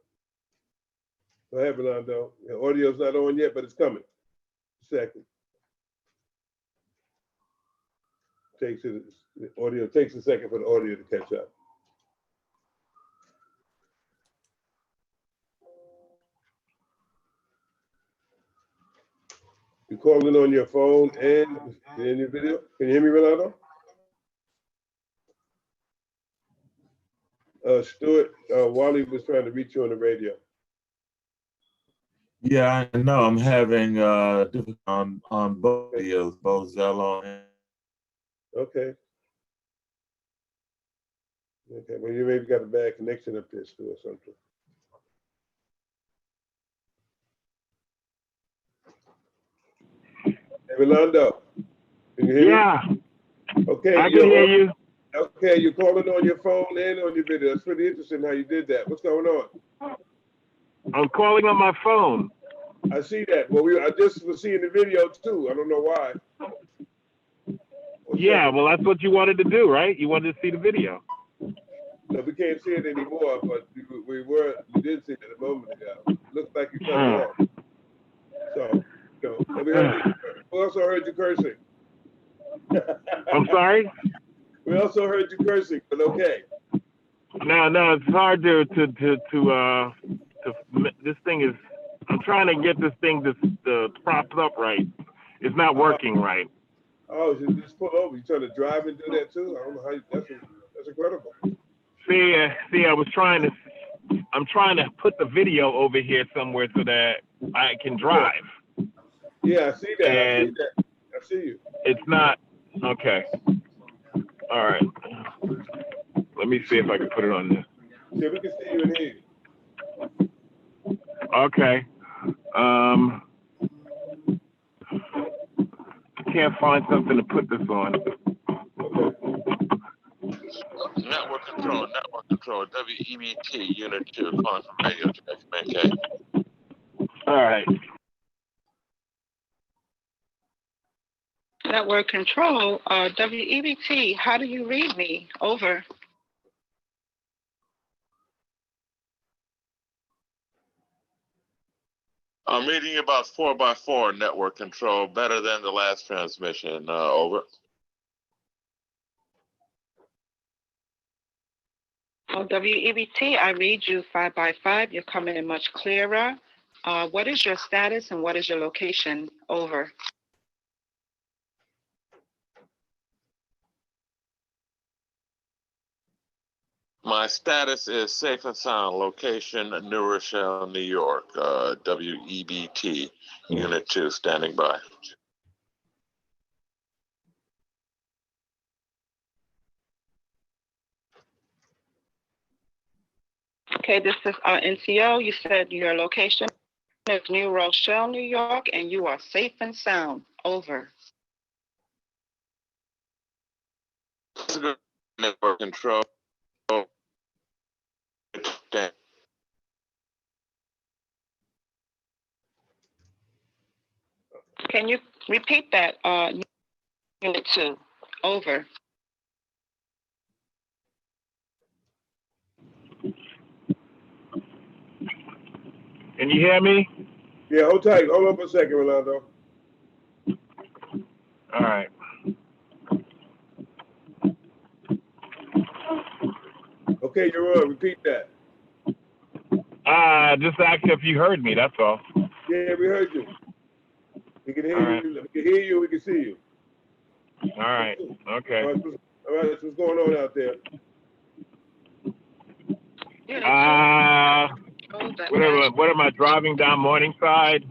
Go ahead, Belando. The audio's not on yet, but it's coming. Second. The audio takes a second for the audio to catch up. You calling on your phone and in your video? Can you hear me, Rolando? Stuart, Wally was trying to reach you on the radio. Yeah, I know. I'm having on both videos, both Zello and. Okay. Okay, well, you maybe got a bad connection up there, Stu, or something. Hey, Rolando, can you hear me? Yeah, Okay. I can hear you. Okay, you're calling on your phone and on your video. That's pretty interesting how you did that. What's going on? I'm calling on my phone. I see that. Well, I just was seeing the video too. I don't know why. Yeah, well, that's what you wanted to do, right? You wanted to see the video. No, we can't see it anymore, but we did see it a moment ago. Looks like you cut it off. So, we also heard you cursing. I'm sorry? We also heard you cursing, but okay. No, it's hard to this thing is, I'm trying to get this thing to propped up right. It's not working right. Oh, you just pull over. You trying to drive and do that too? I don't know how that's incredible. See, I'm trying to put the video over here somewhere so that I can drive. Yeah, I see that. And I see you. it's not, okay. All right. Let me see if I can put it on this. Yeah, we can see you and hear you. Okay. I can't find something to put this on. Network control, WEBT, Unit 2, calling from Radio Check, okay. All right. Network control, WEBT, how do you read me? Over. I'm reading about 4x4 network control, better than the last transmission, over. WEBT, I read you 5x5. You're coming in much clearer. What is your status and what is your location? Over. My status is safe and sound. Location, New Rochelle, New York. WEBT, Unit 2, standing by. Okay, this is NCO. You said your location is New Rochelle, New York, and you are safe and sound. Over. Network control. Can you repeat that, Unit 2? Over. Can you hear me? Yeah, hold tight. Hold on for a second, Rolando. All right. Okay, you're on. Repeat that. Just ask if you heard me, that's all. Yeah, we heard you. We can hear All right. you. We can hear you. We can see you. All right. Okay. All right, so what's going on out there? What am I driving down Morningside?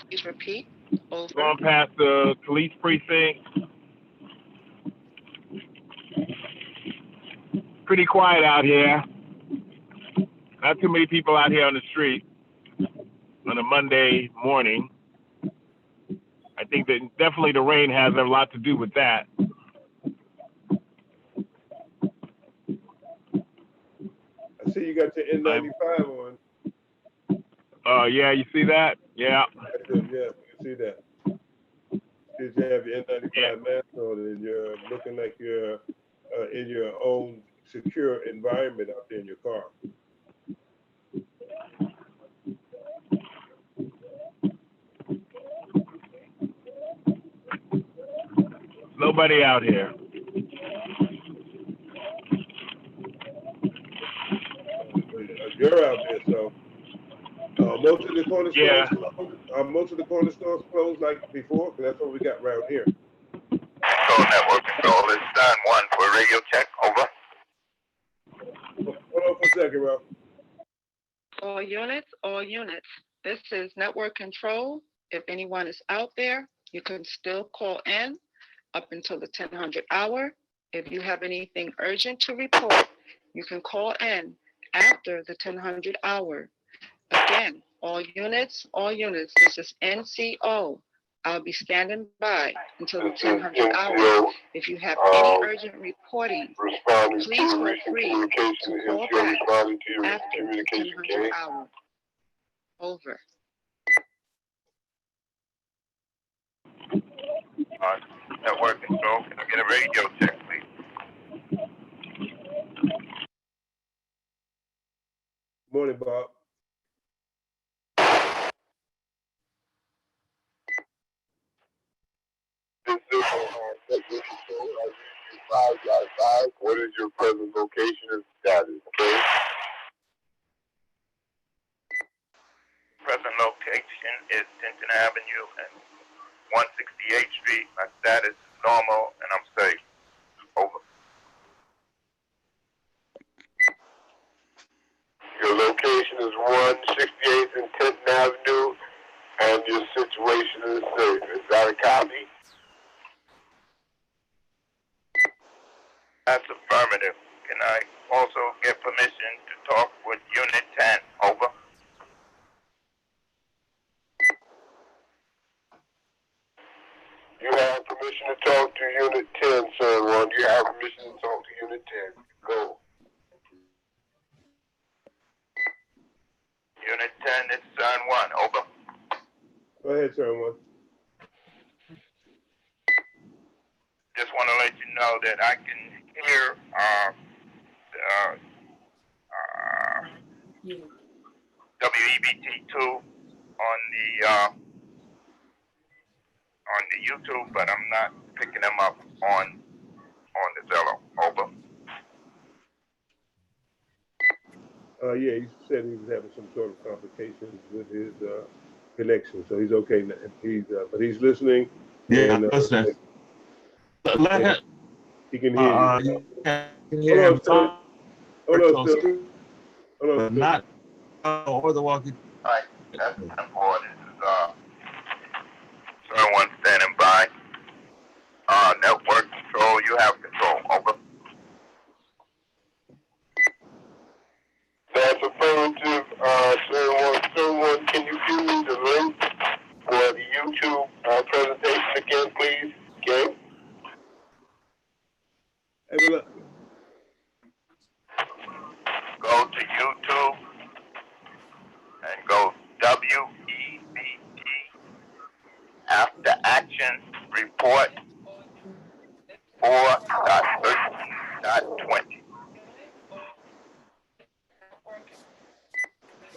Please repeat. Over. Going past the police precinct. Pretty quiet out here. Not too many people out here on the street on a Monday morning. I think that definitely the rain has a lot to do with that. I see you got your N95 on. Yeah, you see that? Yeah. Yeah, you can see that. Since you have your N95 mask on and you're looking like you're in your own secure environment out there in your car. Nobody out here. You're out there, so most of the corner stores closed. Most of the corner stores closed like before, because that's what we got around here. Control network control. It's Don 1 for radio check. Over. Hold on for a second, Ralph. All units. This is network control. If anyone is out there, you can still call in up until the 1000 hour. If you have anything urgent to report, you can call in after the 1000 hour. Again, all units. This is NCO. I'll be standing by until the 1000 hour. If you have any urgent reporting, please feel free to call back after the 1000 hour. Over. Network control. Can I get a radio check, please? Morning, Bob. What is your present location and status? Okay. Present location is Tinton Avenue and 168th Street. My status is normal and I'm safe. Over. Your location is 168th and 10th Avenue copy? That's affirmative. Can I also get permission to talk with Unit 10? Over. You have permission to talk to Unit 10, Sun 1. You have permission to talk to Unit 10. Go. Unit 10, it's Sun 1. Over. Go ahead, Sun 1. Just want to let you know that I can hear WEBT2 on the YouTube, but I'm not picking them up on the Zello. Over. Yeah, he said he was having some sort of complications with his connection, so he's okay now. But he's listening. Yeah, and, listening. He can hear you. Can hear him talk. Hold on, but not or the walkie. All right, that's important. Someone standing by. Network control, you have control. Over. That's affirmative. Someone, can you give me the link for the YouTube presentation again, please? Okay. Hey, look. Go to YouTube and go WEBT Afteraction Report 4.13.20.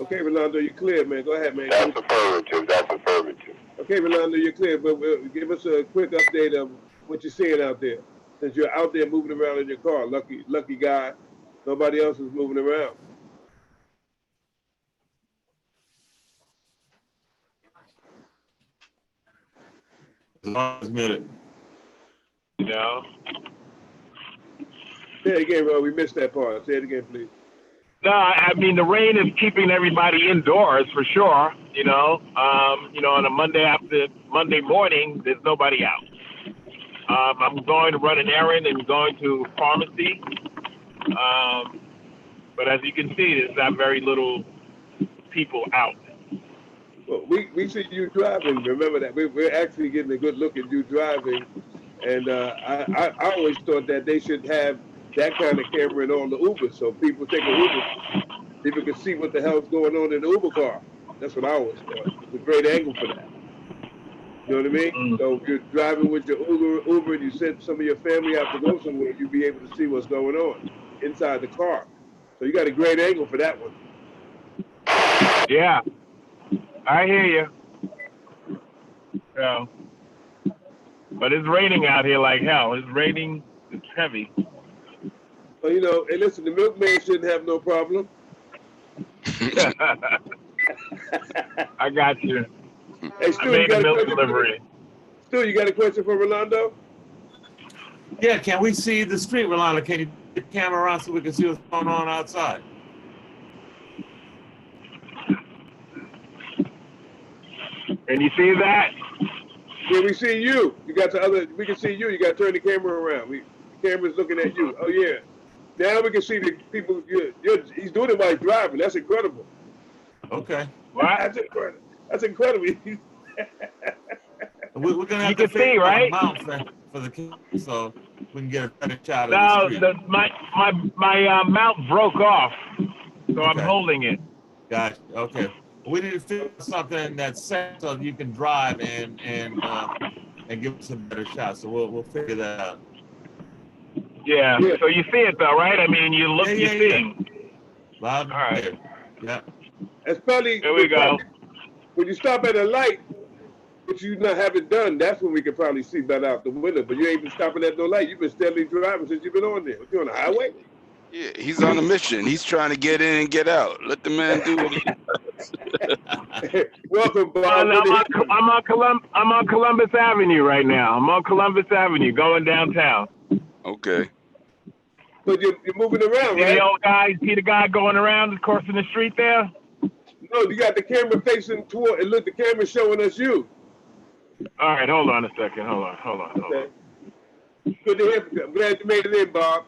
Okay, Rolando, you're clear, man. Go ahead, man. That's affirmative. That's affirmative. Okay, Rolando, you're clear, but give us a quick update of what you're seeing out there. Since you're out there moving around in your car, lucky guy. Nobody else is moving around. Minute. No. Say it again, bro. We missed that part. Say it again, please. No, I mean the rain is keeping everybody indoors for sure. On a Monday morning, there's nobody out. I'm going to run an errand and going to pharmacy. But as you can see, there's not very little people out. Well, we see you driving. Remember that we're actually getting a good look at you driving, and I always thought that they should have that kind of camera in all the Ubers, so people take an Uber, people can see what the hell's going on in the Uber car. That's what I always thought. It's a great angle for that. You know what I mean? Mm-hmm. So if you're driving with your Uber and you send some of your family out to go somewhere, you'll be able to see what's going on inside the car. So you got a great angle for that one. Yeah, I hear you. So, but it's raining out here like hell. It's raining. It's heavy. Well, hey, listen, the milkman shouldn't have no problem. I got you. Hey, Stu, I made a milk delivery. Stu, you got a question for Rolando? Yeah, can we see the street, Rolando? Can you get the camera around so we can see what's going on outside? Can you see that? Yeah, we see you. We can see you. You got to turn the camera around. The camera's looking at you. Oh, yeah. Now we can see the people. He's doing it while he's driving. That's incredible. Okay. What? That's incredible. We're gonna have to see, right? Mount for the camera so we can get a better shot of the street. No, my mount broke off, so I'm holding it. Gotcha. Okay. We need to figure out something that's safe so you can drive and give us a better shot. So we'll figure that out. Yeah. So you see it though, right? I mean, you look, you see. Loud and clear. Yeah. That's probably. There we go. When you stop at a light, which you haven't done, that's when we can probably see that out the window. But you ain't been stopping at no light. You've been steadily driving since you've been on there. You on the highway? Yeah, he's on a mission. He's trying to get in and get out. Let the man do what he does. Welcome, Bob. I'm on Columbus Avenue right now. I'm on Columbus Avenue going downtown. Okay. But you're moving around, see right? The old guy, see the guy going around crossing the street there? No, you got the camera facing toward, and look, the camera's showing us you. All right, hold on a second. Hold on. Okay. Good to hear from you. I'm glad you made it in, Bob.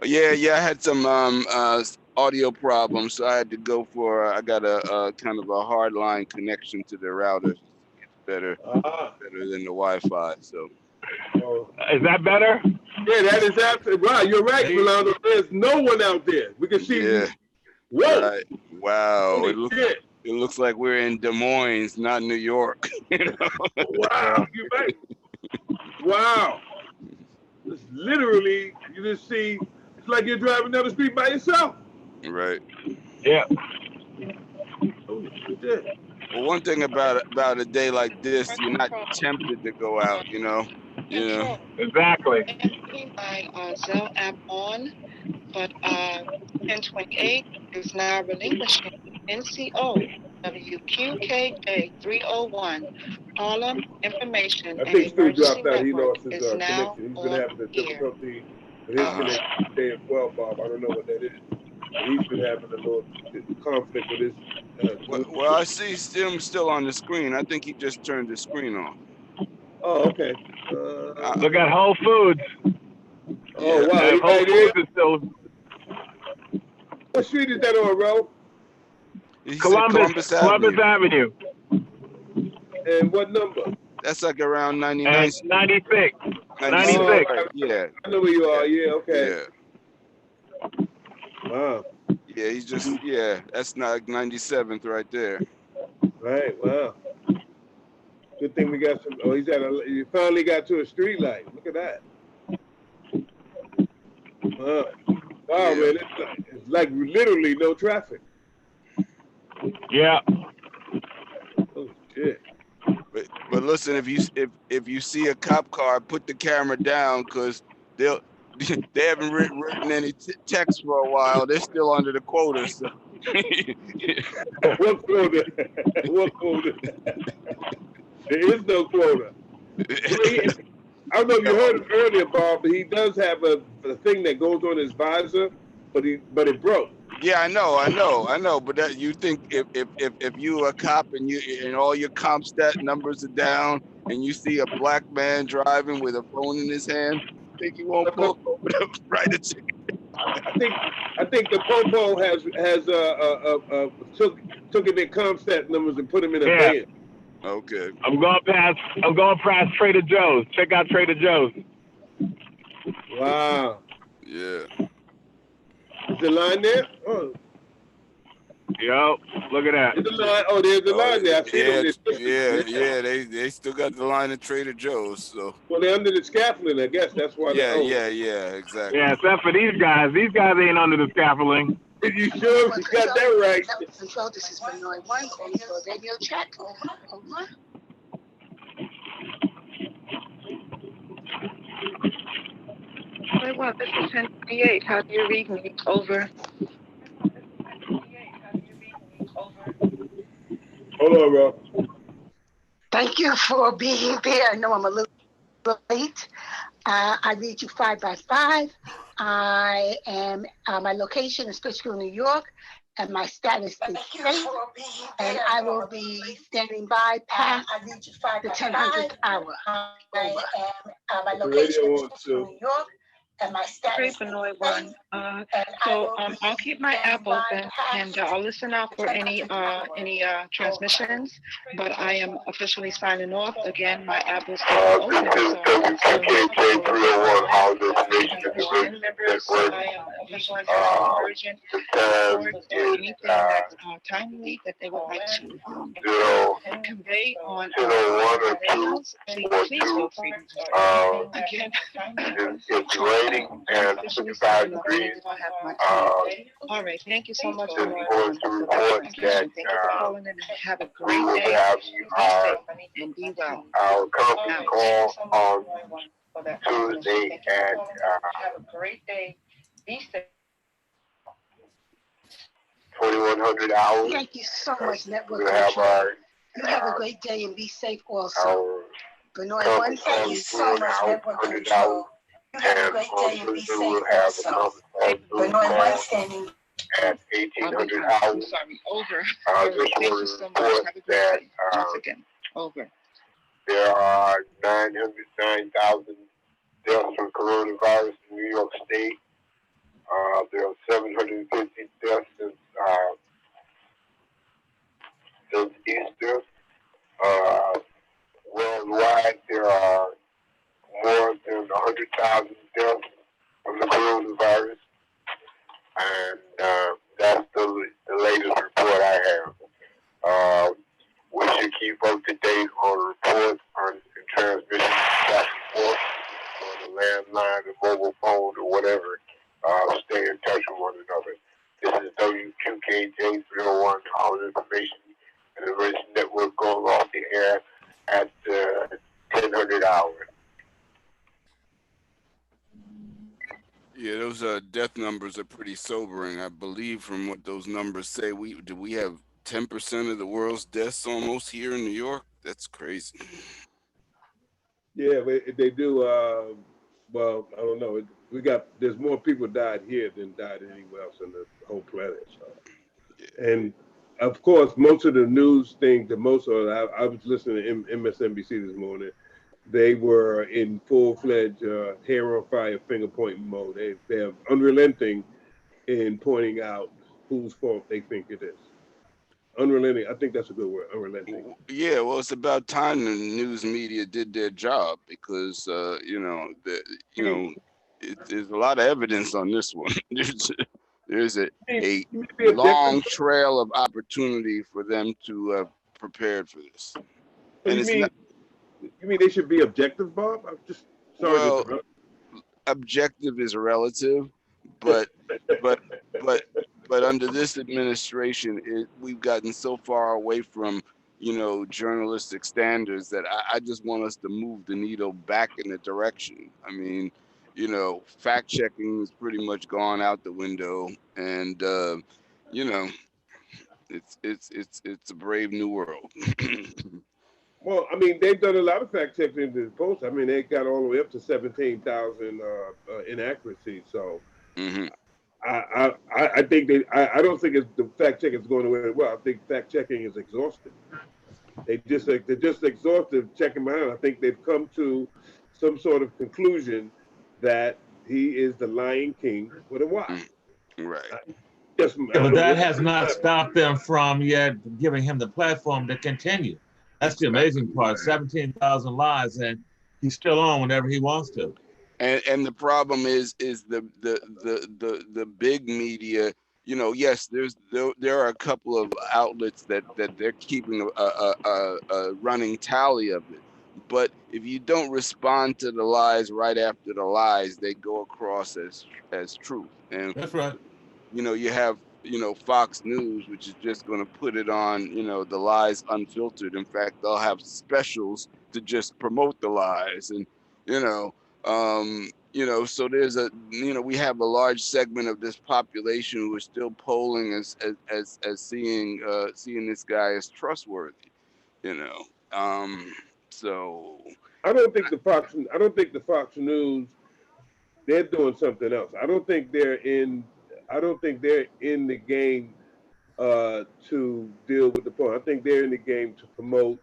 Yeah, I had some audio problems, so I had to go for. I got a kind of a hard line connection to the router. It's better than the Wi-Fi. So. Is that better? Yeah, that is absolutely right. You're right, Rolando. There's no one out there. We can see. Yeah. Whoa. Right. Wow. Holy It looks like we're in Des Moines, not New York. You know? Wow. You're right. Wow. It's literally, you just see, it's like you're driving down the street by yourself. Right. Yeah. Holy shit. Well, one thing about a day like this, you're not tempted to go out, you know. Exactly. My Zelle app on, but 1028 is now relinquishing NCO WQKJ 301. Column information I and think Stu emergency dropped out. He network lost his is now connection. He's been on having a air. difficulty with his connection today as well, Bob. I don't know what that is. He's been having a little conflict with his. Well, I see him still on the screen. I think he just turned the screen off. Oh, okay. Look at Whole Foods. Oh, wow. Whole Foods is still. What street is that on, Ro? Columbus Avenue. And what number? That's like around 99. 96. 96. Right. Yeah. I know where you are. Yeah, okay. Yeah. Wow. Yeah, he's just, that's not 97th right there. Right, wow. Good thing we got some, he finally got to a street light. Look at that. Wow. Wow, man, it's like literally no traffic. Yeah. Oh, shit. But listen, if you see a cop car, put the camera down, because they haven't written any text for a while. They're still under the quota. So. What quota? What quota? There is no quota. I don't know if you heard it earlier, Bob, but he does have a thing that goes on his visor, but it broke. Yeah, I know. But that, you think if you a cop and all your CompStat numbers are down, and you see a black man driving with a phone in his hand, think you won't pull over to write a ticket? I think the Popo has took in their CompStat numbers and put them in a van. Okay. I'm going past Trader Joe's. Check out Trader Joe's. Wow. Yeah. Is the line there? Oh. Yo, look at that. There's a line. Oh, there's the line there. I see them. They still got the line at Trader Joe's. So. Well, they're under the scaffolding, I guess. That's why. Yeah, exactly. Yeah, except for these guys. These guys ain't under the scaffolding. You sure? You got that right. Control, this is Benoit 1 calling for a radio check. Over. Well, this is 1028. How do you read me? Over. Hold on, Rob. Thank you for being there. I know I'm a little late. I read you 5 by 5. I am, my location is Fishkill, New York, and my status is safe. And I will be standing by past the 1000th hour. My location is Fishkill, New York. And my status Benoit 1. So I'll keep my app open and I'll listen out for any transmissions. But I am officially signing off. Again, my app is still open. So I'm still I am officially urgent support or anything that's timely that they would like to convey on radios. Please feel free to again. And 65 degrees. All right, thank you so much for report that thank you for calling in and have a great day. And be well. Our conference call on Tuesday and have a great day. Be safe. 2100 hours. Thank you so much, Network We'll have Control. our You have a great day and be safe also. Benoit 1, thank you so much, Network Control. You have a great day and be safe also. Benoit 1 standing at 1800 hours. Sorry, over. Just want to report that again. Over. there are 909,000 deaths from coronavirus in New York State. There are 750 deaths since Easter. Worldwide, there are more than 100,000 deaths from the coronavirus, and that's the latest report I have. We should keep up to date on reports on transmission back and forth on the landline, the mobile phone, or whatever. Stay in touch with one another. This is WQKJ 301, all information and emergency network going off the air at 1000 hours. Yeah, those death numbers are pretty sobering. I believe from what those numbers say, we have 10% of the world's deaths almost here in New York. That's crazy. Yeah, but they do. Well, I don't know. There's more people died here than died anywhere else on the whole planet. So. Yeah. And of course, most of the news things, I was listening to MSNBC this morning. They were in full-fledged hair on fire, finger pointing mode. They're unrelenting in pointing out whose fault they think it is. Unrelenting. I think that's a good word. Unrelenting. Yeah, well, it's about time the news media did their job because there's a lot of evidence on this one. There's a long trail of opportunity for them to have prepared for this. So and you mean they should be objective, Bob? I'm just sorry to interrupt. Objective is relative, but under this administration, we've gotten so far away from journalistic standards that I just want us to move the needle back in the direction. I mean, fact checking is pretty much gone out the window, and it's a brave new world. Well, I mean, they've done a lot of fact checking in the post. I mean, they got all the way up to 17,000 inaccuracies. So I think I don't think the fact checking is going away well. I think fact checking is exhausted. They're just exhausted checking behind. I think they've come to some sort of conclusion that he is the lying king with a Y. Right. But that has not stopped them from yet giving him the platform to continue. That's the amazing part. 17,000 lies, and he's still on whenever he wants to. And the problem is the big media. Yes, there are a couple of outlets that they're keeping a running tally of it. But if you don't respond to the lies right after the lies, they go across as truth. And that's right. You have Fox News, which is just going to put it on the lies unfiltered. In fact, they'll have specials to just promote the lies, and so there's we have a large segment of this population who are still polling as seeing this guy as trustworthy. So I don't think the Fox News, they're doing something else. I don't think they're in the game to deal with the point. I think they're in the game to promote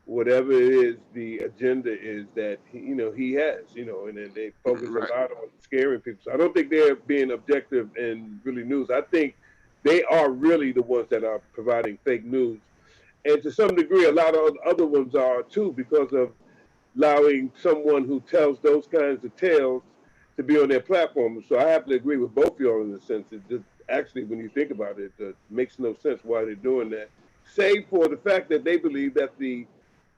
whatever it is the agenda is that he has, and then they focus a lot on scaring people. So I don't think they're being objective and really news. I think they are really the ones that are providing fake news. And to some degree, a lot of other ones are too, because of allowing someone who tells those kinds of tales to be on their platform. So I have to agree with both of y'all in the sense that just actually, when you think about it, it makes no sense why they're doing that, save for the fact that they believe that the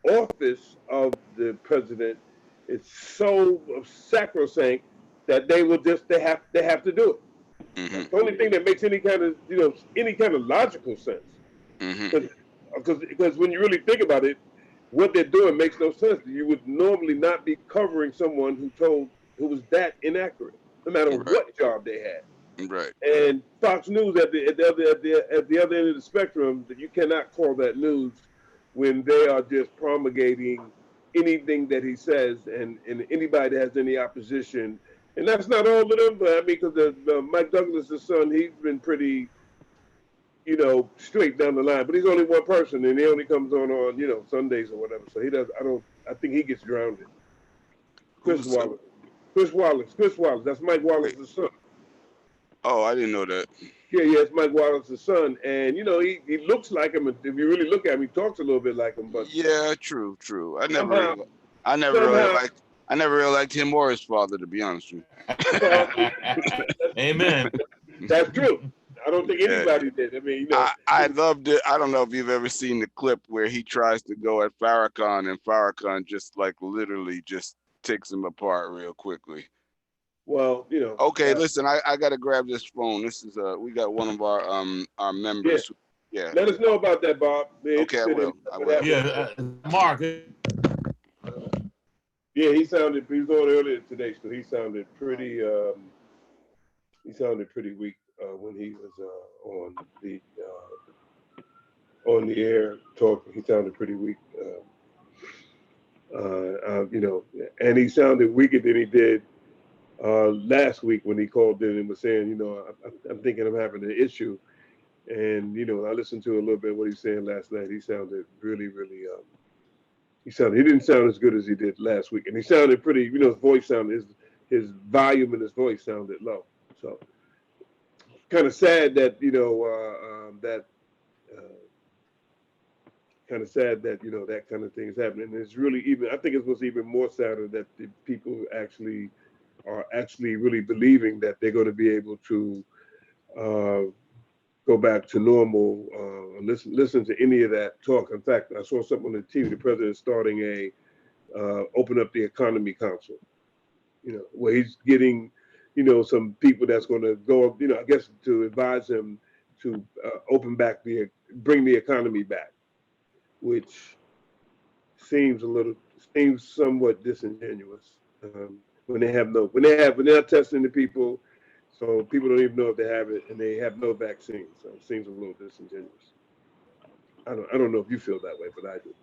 office of the president is so sacrosanct that they have to do it. Mm-hmm. The only thing that makes any kind of logical sense, because when you really think about it, what they're doing makes no sense. You would normally not be covering someone who was that inaccurate, no matter what job they had. Right. And Fox News at the other end of the spectrum, that you cannot call that news when they are just promulgating anything that he says, and anybody that has any opposition. And that's not all of them, but I mean, because the Mike Douglas's son, he's been pretty, straight down the line. But he's only one person, and he only comes on Sundays or whatever. So he does. I think he gets drowned. Chris Who's Wallace. Chris Wallace. That's Mike Wallace's son. Oh, I didn't know that. Yeah, it's Mike Wallace's son, and you know he looks like him. If you really look at him, he talks a little bit like him. But Yeah, true. I somehow, never really liked him or his father, to be honest with you. well, Amen. that's true. I don't think Yeah. anybody did. I mean, you know, I loved it. I don't know if you've ever seen the clip where he tries to go at Farrakhan, and Farrakhan just like literally just takes him apart real quickly. well, you know. Okay, listen, I gotta grab this phone. This is we got one of our members. Yeah. Let us know about that, Bob. Okay, I will. Yeah, Mark. Yeah, he was on earlier today, so he sounded pretty weak when he was on the air talking. He sounded pretty weak. You know, and he sounded weaker than he did last week when he called in and was saying, you know, I'm thinking I'm having an issue. And, you know, I listened to a little bit of what he was saying last night. He sounded really, he didn't sound as good as he did last week. And he sounded pretty, you know, his voice sounded, his volume in his voice sounded low. So kind of sad that, you know, kind of sad that, you know, that kind of thing is happening. And it's really I think it was even more sadder that the people are actually really believing that they're going to be able to go back to normal, listen to any of that talk. In fact, I saw something on the TV, the president starting a open up the economy council, you know, where he's getting, you know, some people that's going to go, you know, I guess to advise him to bring the economy back, which seems somewhat disingenuous when they're not testing the people, so people don't even know if they have it, and they have no vaccine. So it seems a little disingenuous. I don't know if you feel that way, but I do.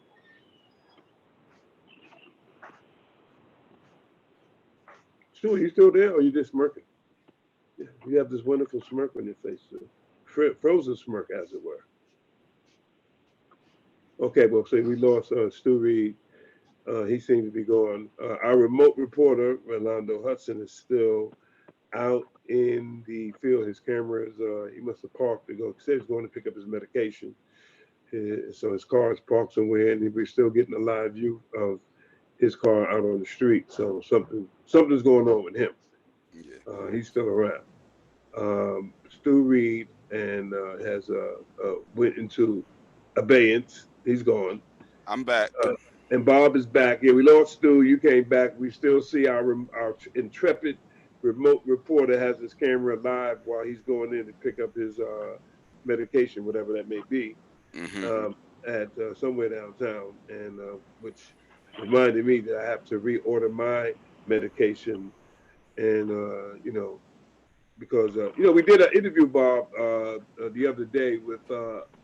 Stu, are you still there, or are you just smirking? Yeah, you have this wonderful smirk on your face, too. Frozen smirk, as it were. Okay, well, so we lost Stu Reed. He seems to be gone. Our remote reporter, Rolando Hudson, is still out in the field. His cameras, he must have parked to go. He said he's going to pick up his medication. So his car is parked somewhere, and we're still getting a live view of his car out on the street. So something's going on with him. He's still around. Stu Reed and has went into abeyance. He's gone. I'm back. And Bob is back. Yeah, we lost Stu. You came back. We still see our intrepid remote reporter has his camera live while he's going in to pick up his medication, whatever that may be, at somewhere downtown, and which reminded me that I have to reorder my medication, and you know, because you know, we did an interview, Bob, the other day with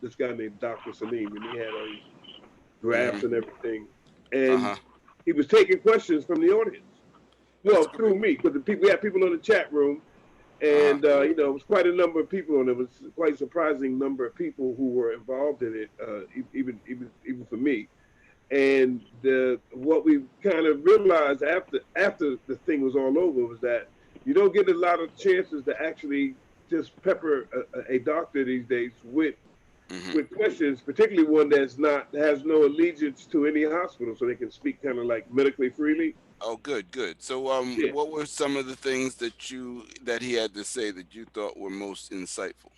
this guy named Dr. Salim, and he had all these graphs and everything, and he was taking questions from the audience. Well, through me, because we had people in the chat room, and you know, it was quite a number of people, and it was quite a surprising number of people who were involved in it, even for me. And what we kind of realized after the thing was all over was that you don't get a lot of chances to actually just pepper a doctor these days with questions, particularly one that has no allegiance to any hospital, so they can speak kind of like medically freely. Oh, good. So, what were some of the things that he had to say that you thought were most insightful?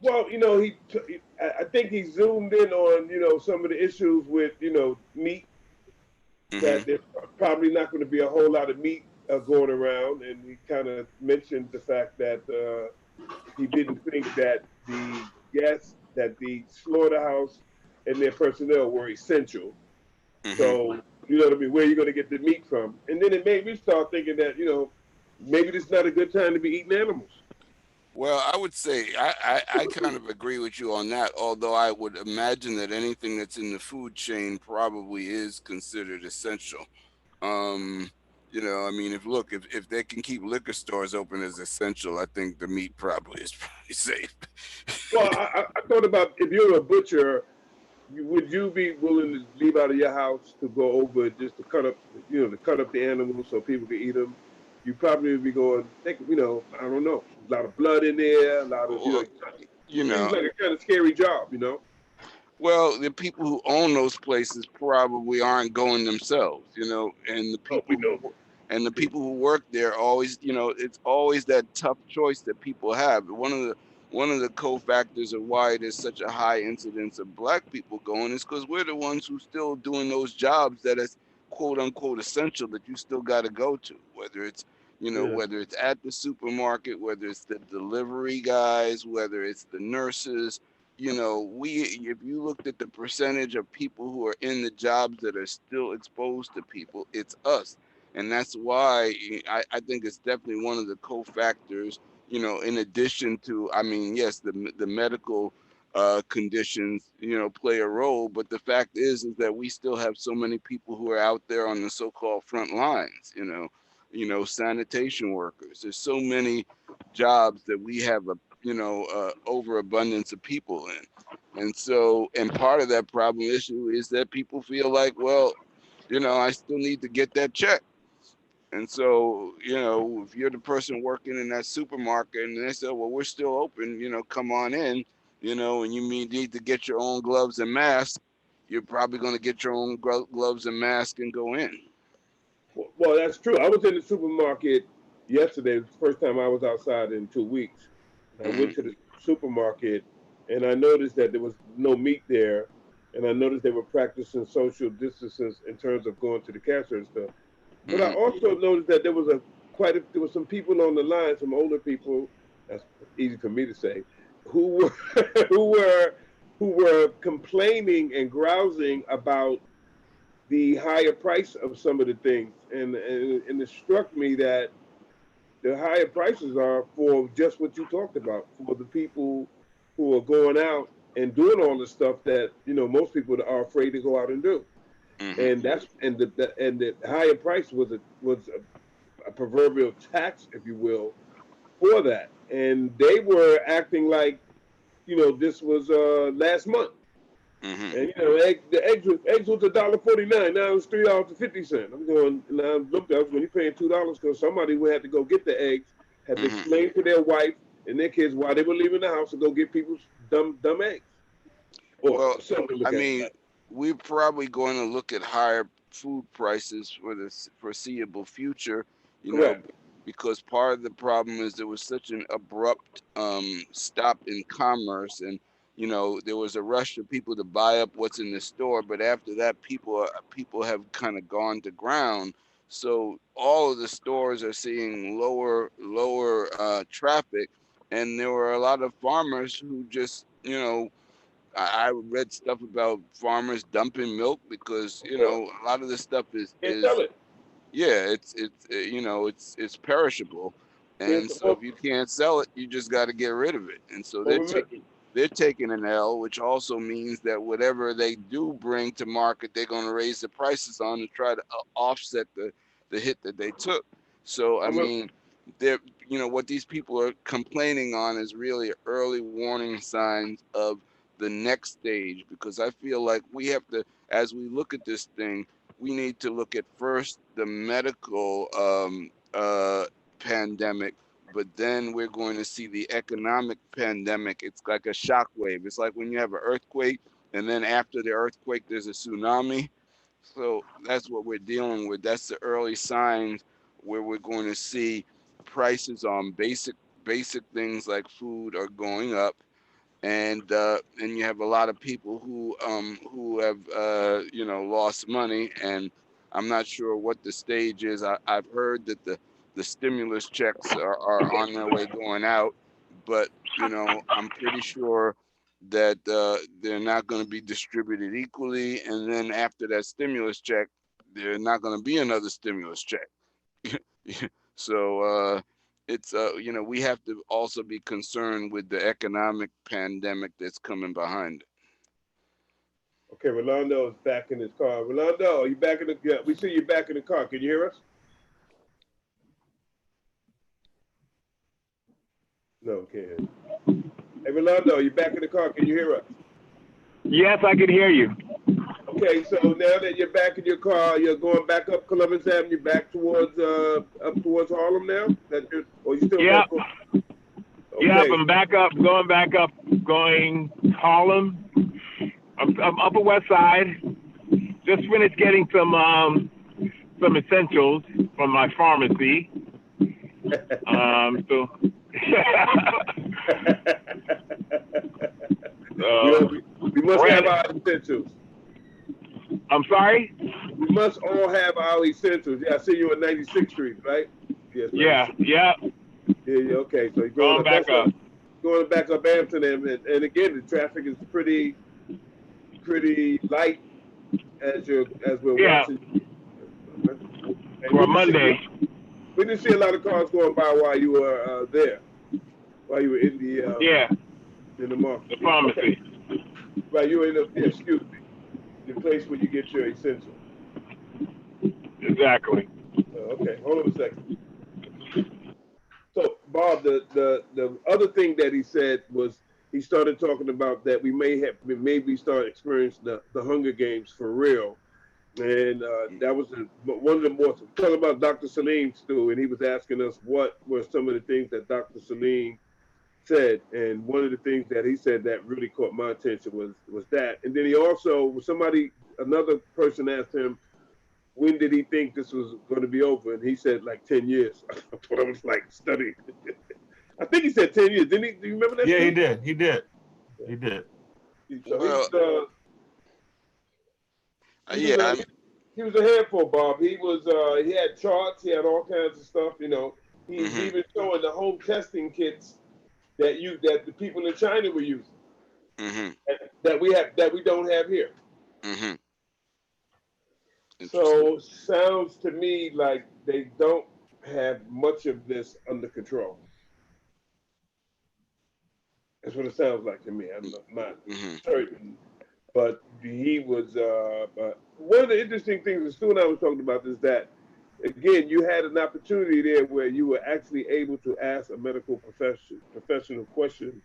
Well, you know, I think he zoomed in on, you know, some of the issues with, you know, meat, that there's probably not going to be a whole lot of meat going around, and he kind of mentioned the fact that he didn't think that the slaughterhouse and their personnel were essential. So, you know what I mean, where are you going to get the meat from? And then it made me start thinking that, you know, maybe this is not a good time to be eating animals. Well, I would say I kind of agree with you on that, although I would imagine that anything that's in the food chain probably is considered essential. You know, I mean, if they can keep liquor stores open as essential, I think the meat probably is pretty safe. Well, I thought about if you're a butcher would you be willing to leave out of your house to go over just to cut up, to cut up the animals so people can eat them? You probably would be going, think, I don't know, a lot of blood in there, a lot of, Well, you seems know, like a kind of scary job. well, the people who own those places probably aren't going themselves, and the Oh, we people know. and the people who work there always, it's always that tough choice that people have. One of the cofactors of why there's such a high incidence of black people going is because we're the ones who still doing those jobs that is quote unquote essential that you still got to go to, whether it's Yeah. whether it's at the supermarket, whether it's the delivery guys, whether it's the nurses. If you looked at the percentage of people who are in the jobs that are still exposed to people, it's us. And that's why I think it's definitely one of the cofactors, in addition to, I mean, yes, the medical conditions, play a role, but the fact is that we still have so many people who are out there on the so-called front lines, sanitation workers. There's so many jobs that we have overabundance of people in. And so, and part of that problem issue is that people feel like, well, I still need to get that check. And so, if you're the person working in that supermarket and they say, well, we're still open, come on in, and you need to get your own gloves and mask, you're probably going to get your own gloves and mask and go in. Well, that's true. I was in the supermarket yesterday. It was the first time I was outside in 2 weeks. And I went to the supermarket and I noticed that there was no meat there. And I noticed they were practicing social distances in terms of going to the cashier and stuff. But I also noticed that there was some people on the line, some older people. That's easy for me to say, who were who were complaining and grousing about the higher price of some of the things, and it struck me that the higher prices are for just what you talked about, for the people who are going out and doing all the stuff that most people are afraid to go out and do. And the higher price was a proverbial tax, if you will, for that. And they were acting like this was last month. And the eggs was $1.49. Now it's $3.50. I'm going, and I looked up when you're paying $2 because somebody who had to go get the eggs had to explain to their wife and their kids why they were leaving the house to go get people's dumb eggs. Well, I mean, we're probably going to look at higher food prices for the foreseeable future, because part of the problem is there was such an abrupt stop in commerce, and there was a rush of people to buy up what's in the store, but after that, people have kind of gone to ground. So all of the stores are seeing lower traffic, and there were a lot of farmers who just I read stuff about farmers dumping milk because a lot of this stuff is yeah, it's perishable, and so if you can't sell it, you just got to get rid of it. And so they're taking an L, which also means that whatever they do bring to market, they're going to raise the prices on to try to offset the hit that they took. So I mean, they're what these people are complaining on is really early warning signs of the next stage, because I feel like we have to, as we look at this thing, we need to look at first the medical pandemic, but then we're going to see the economic pandemic. It's like a shock wave. It's like when you have an earthquake, and then after the earthquake, there's a tsunami. So that's what we're dealing with. That's the early signs where we're going to see prices on basic things like food are going up, and you have a lot of people who have lost money, and I'm not sure what the stage is. I've heard that the stimulus checks are on their way going out, but I'm pretty sure that they're not going to be distributed equally, and then after that stimulus check, there's not going to be another stimulus check. So it's we have to also be concerned with the economic pandemic that's coming behind it. Okay, Rolando is back in his car. Rolando, are you back in the? Yeah, we see you back in the car. Can you hear us? No, can't. Hey, Rolando, are you back in the car? Can you hear us? Yes, I can hear you. Okay, so now that you're back in your car, you're going back up Columbus Avenue, back towards up towards Harlem now. Or you still Yep. local? Yep, Okay. I'm back up, going Harlem. I'm Upper West Side. Just finished getting some essentials from my pharmacy. So. We must have our essentials. I'm sorry? We must all have our essentials. Yeah, I see you on 96th Street, right? Yes. Yeah. Yeah. Okay. So you're going back up. Going back up Amsterdam, and again, the traffic is pretty light as we're watching. And For Monday. We didn't see a lot of cars going by while you were there, while you were in the in the market. The pharmacy. Okay. Right, you were in excuse me, the place where you get your essentials. Exactly. Okay, hold on a second. So, Bob, the other thing that he said was he started talking about that we maybe start experiencing the Hunger Games for real. And that was one of the more, talking about Dr. Salim, Stu, and he was asking us what were some of the things that Dr. Salim said. And one of the things that he said that really caught my attention was that. And then he also, another person asked him, when did he think this was going to be over? And he said like 10 years. I thought I was like studying. I think he said 10 years. Didn't he? Do you remember that? Yeah, he did. He did. So he was a handful, Bob. He had charts. He had all kinds of stuff. You know, he's even showing the home testing kits that the people in China were using. That we don't have here. So sounds to me like they don't have much of this under control. That's what it sounds like to me. I'm not certain, but he was. One of the interesting things that Stu and I was talking about is that, again, you had an opportunity there where you were actually able to ask a medical professional questions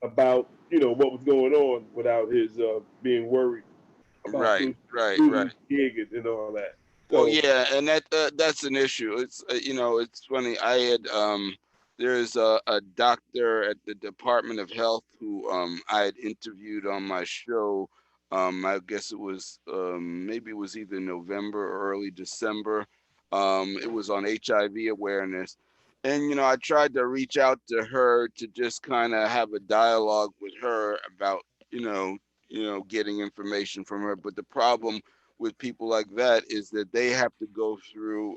about what was going on without his being worried. Right. Gig and all that. So, well, yeah, and that's an issue. It's it's funny. I had there's a doctor at the Department of Health who I had interviewed on my show. I guess it was maybe it was either November or early December. It was on HIV awareness, and I tried to reach out to her to just kind of have a dialogue with her about getting information from her. But the problem with people like that is that they have to go through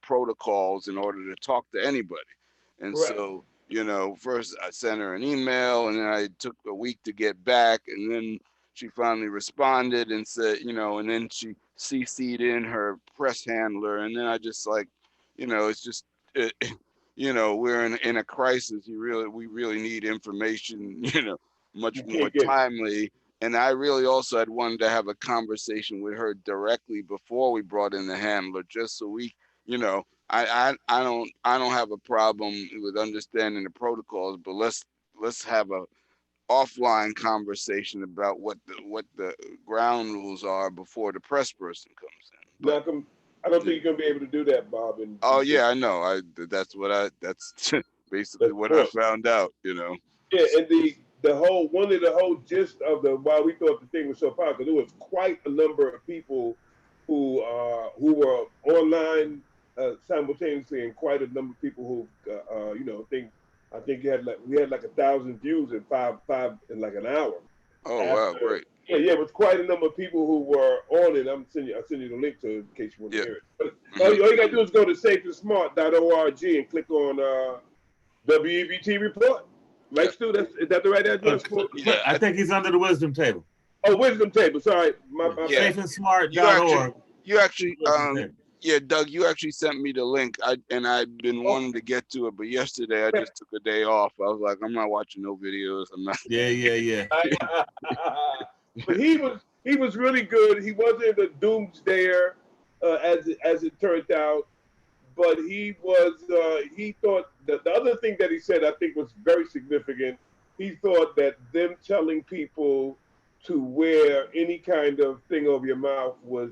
protocols in order to talk to anybody. And so first I sent her an email, and then I took a week to get back, and then she finally responded and said, and then she CC'd in her press handler, and then I just it's just we're in a crisis. We really need information, much more timely. And I really also had wanted to have a conversation with her directly before we brought in the handler, just so we, I don't have a problem with understanding the protocols, but let's have a offline conversation about what the ground rules are before the press person comes in. Malcolm, I don't think you're gonna be able to do that, Bob. Yeah, I know. That's basically what I found out. Yeah, and the whole gist of why we thought the thing was so powerful, because there was quite a number of people who were online simultaneously, and quite a number of people who I think we had like 1,000 views in five in like an hour. Oh wow, great. Yeah, it was quite a number of people who were on it. I'll send you the link to it in case you want to hear it. But all you gotta do is go to safeandsmart.org and click on WEBT report. Right, Stu? Is that the right address? Yeah, I think he's under the wisdom table. Oh, wisdom table. Sorry, my safeandsmart.org. You actually, Doug, you actually sent me the link. I've been wanting to get to it, but yesterday I just took a day off. I was like, I'm not watching no videos. I'm not. Yeah. But he was really good. He wasn't a doomsdayer, as it turned out. But he thought that the other thing that he said, I think, was very significant, he thought that them telling people to wear any kind of thing over your mouth was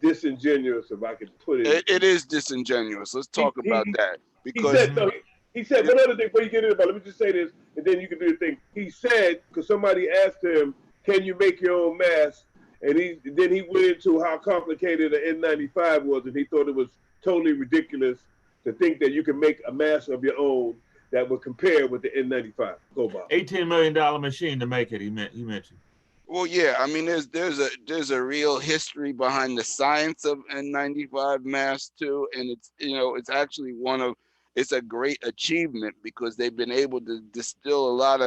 disingenuous, if I could put it. It is disingenuous. Let's talk about He, that he because said, no, he said one other thing before you get into it, let me just say this, and then you can do the thing. He said, because somebody asked him, can you make your own mask? And then he went into how complicated an N95 was, and he thought it was totally ridiculous to think that you can make a mask of your own that would compare with the N95. Go, Bob. $18 million machine to make it, he mentioned. well, yeah, I mean, there's a real history behind the science of N95 masks too, and it's actually it's a great achievement because they've been able to distill a lot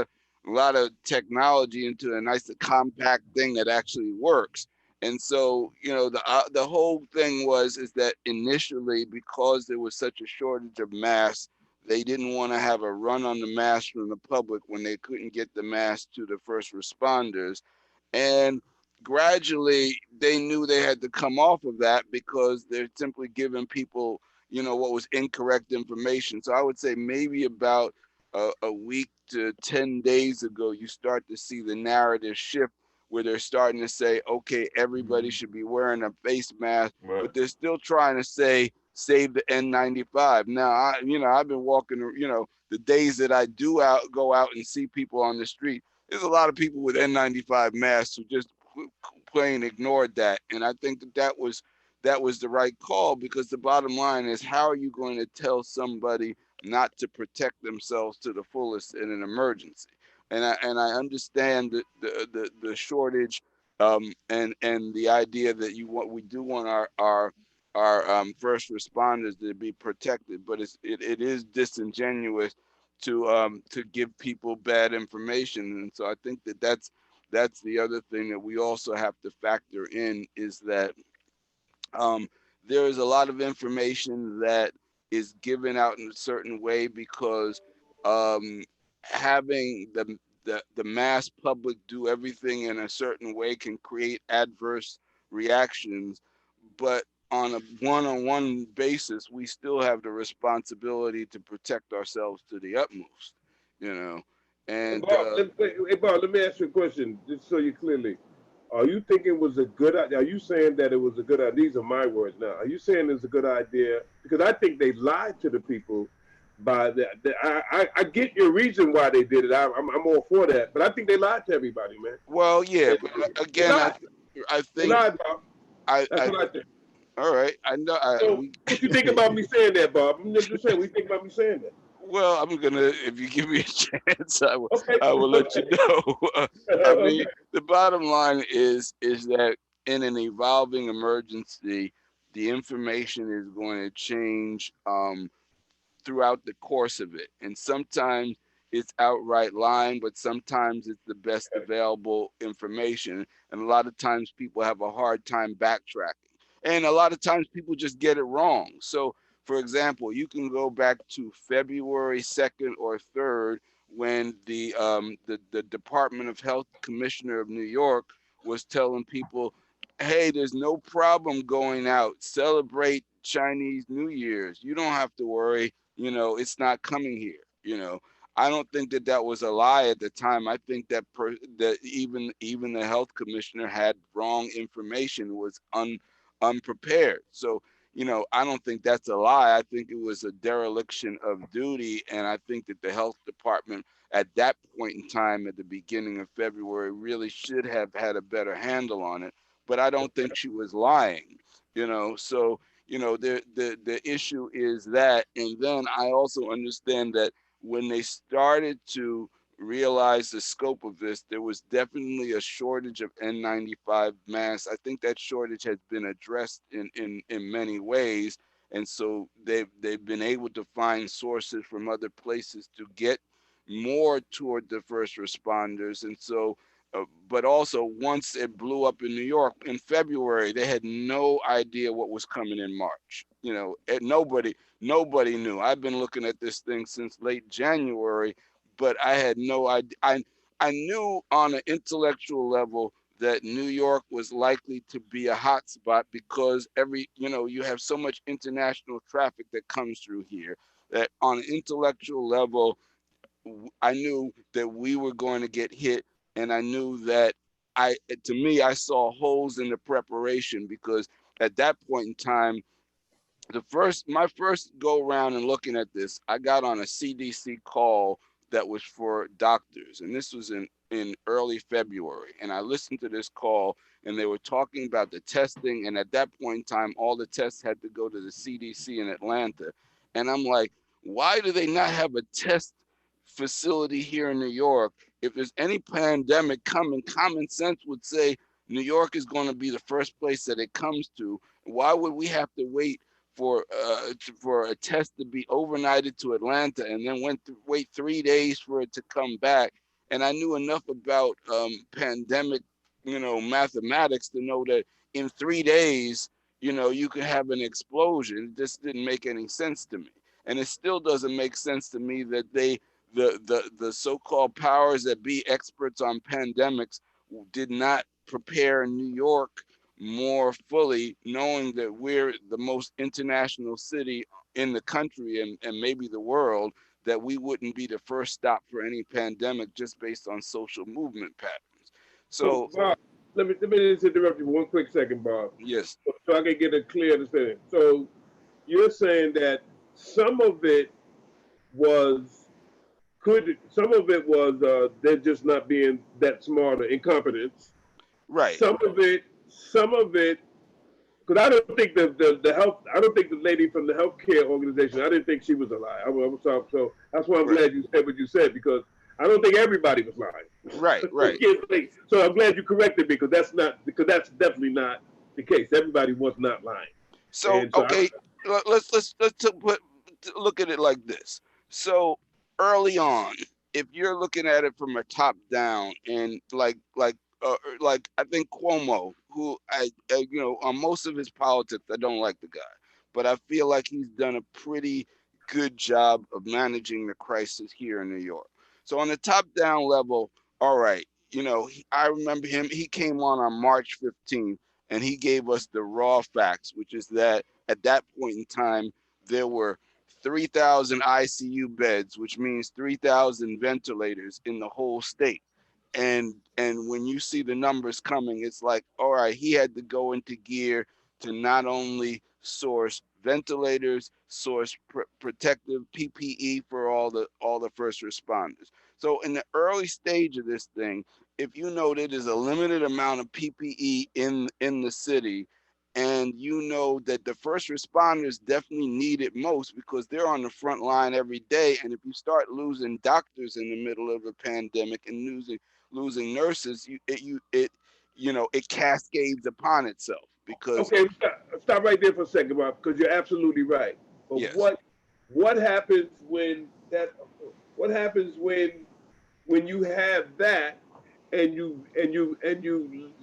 of technology into a nice compact thing that actually works. And so, the whole thing is that initially, because there was such a shortage of masks, they didn't want to have a run on the masks from the public when they couldn't get the masks to the first responders. And gradually, they knew they had to come off of that because they're simply giving people, what was incorrect information. So I would say maybe about a week to 10 days ago, you start to see the narrative shift where they're starting to say, okay, everybody should be wearing a face mask, but they're still trying to say, save the N95. Now, I've been walking, the days that I do go out and see people on the street, there's a lot of people with N95 masks who just plain ignored that. And I think that was the right call, because the bottom line is, how are you going to tell somebody not to protect themselves to the fullest in an emergency? And I understand the shortage, and the idea that we do want our first responders to be protected, but it is disingenuous to give people bad information. And so I think that's the other thing that we also have to factor in, is that there is a lot of information that is given out in a certain way because having the mass public do everything in a certain way can create adverse reactions. But on a one-on-one basis, we still have the responsibility to protect ourselves to the utmost, Hey, and Bob, let me ask you a question, just so you clearly. Are you thinking it was a good idea? Are you saying that it was a good idea? These are my words now. Are you saying it's a good idea? Because I think they lied to the people by that. I get your reason why they did it. I'm all for that. But I think they lied to everybody, man. Well, yeah, but again, I They think lied, Bob. That's what I think. all right. I know. So what you think about me saying that, Bob? I'm just saying, what you think about me saying that? Well, I'm gonna, if you give me a chance, I will Okay. let you know. I mean, Okay. the bottom line is that in an evolving emergency, the information is going to change throughout the course of it. And sometimes it's outright lying, but sometimes it's the best available information. And a lot of times people have a hard time backtracking. And a lot of times people just get it wrong. So, for example, you can go back to February 2nd or 3rd when the Department of Health Commissioner of New York was telling people, hey, there's no problem going out, celebrate Chinese New Year's. You don't have to worry, it's not coming here. I don't think that was a lie at the time. I think that that even the health commissioner had wrong information, was unprepared. So, I don't think that's a lie. I think it was a dereliction of duty. And I think that the health department at that point in time, at the beginning of February, really should have had a better handle on it. But I don't think she was lying, so the issue is that. And then I also understand that when they started to realize the scope of this, there was definitely a shortage of N95 masks. I think that shortage has been addressed in many ways. And so they've been able to find sources from other places to get more toward the first responders. And so but also, once it blew up in New York in February, they had no idea what was coming in March. And nobody knew. I've been looking at this thing since late January, but I had no idea. I knew on an intellectual level that New York was likely to be a hot spot because you have so much international traffic that comes through here, that on an intellectual level, I knew that we were going to get hit, and I knew that to me, I saw holes in the preparation, because at that point in time, my first go around and looking at this, I got on a CDC call that was for doctors, and this was in early February. And I listened to this call, and they were talking about the testing. And at that point in time, all the tests had to go to the CDC in Atlanta. And I'm like, why do they not have a test facility here in New York? If there's any pandemic coming, common sense would say New York is going to be the first place that it comes to. Why would we have to wait for a test to be overnighted to Atlanta, and then wait 3 days for it to come back? And I knew enough about pandemic, mathematics to know that in 3 days, you can have an explosion. It just didn't make any sense to me. And it still doesn't make sense to me that the so-called powers that be, experts on pandemics, did not prepare New York more fully, knowing that we're the most international city in the country, and maybe the world, that we wouldn't be the first stop for any pandemic just based on social movement patterns. So Bob, let me just interrupt you for 1 quick second, Bob. yes, So I can get a clear understanding. So you're saying that some of it was they're just not being that smart or incompetence. right, Some of it, because I don't think I don't think the lady from the healthcare organization, I didn't think she was alive. So that's why I'm glad you said what you said, because I don't think everybody was lying. right. So I'm glad you corrected me, because that's definitely not the case. Everybody was not lying. So okay, let's look at it like this. So early on, if you're looking at it from a top down, and like I think Cuomo, who on most of his politics, I don't like the guy, but I feel like he's done a pretty good job of managing the crisis here in New York. So on the top down level, all right, I remember him. He came on March 15th, and he gave us the raw facts, which is that at that point in time, there were 3,000 ICU beds, which means 3,000 ventilators in the whole state. And when you see the numbers coming, it's like, all right, he had to go into gear to not only source ventilators, source protective PPE for all the first responders. So in the early stage of this thing, if you know that there's a limited amount of PPE in the city, and you know that the first responders definitely need it most because they're on the front line every day, and if you start losing doctors in the middle of a pandemic and losing nurses, it cascades upon itself. Because Okay, stop right there for a second, Bob, because you're absolutely right. But yes, what happens when you have that, and you